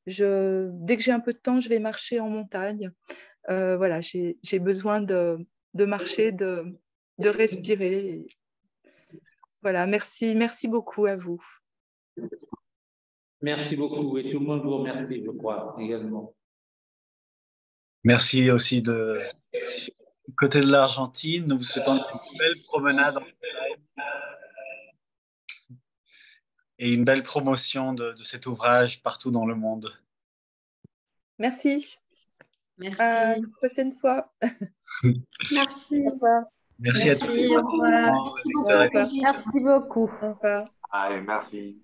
dès que j'ai un peu de temps, je vais marcher en montagne. Voilà, j'ai besoin de marcher, de respirer. Voilà, merci beaucoup à vous. Merci beaucoup, et tout le monde vous remercie, je crois, également. Merci aussi du côté de l'Argentine. Nous vous souhaitons une belle promenade et une belle promotion de cet ouvrage partout dans le monde. Merci. Merci. À une prochaine fois. Merci. Au revoir. Merci à tous. Au revoir. Merci. Merci beaucoup. Au revoir. Allez, merci.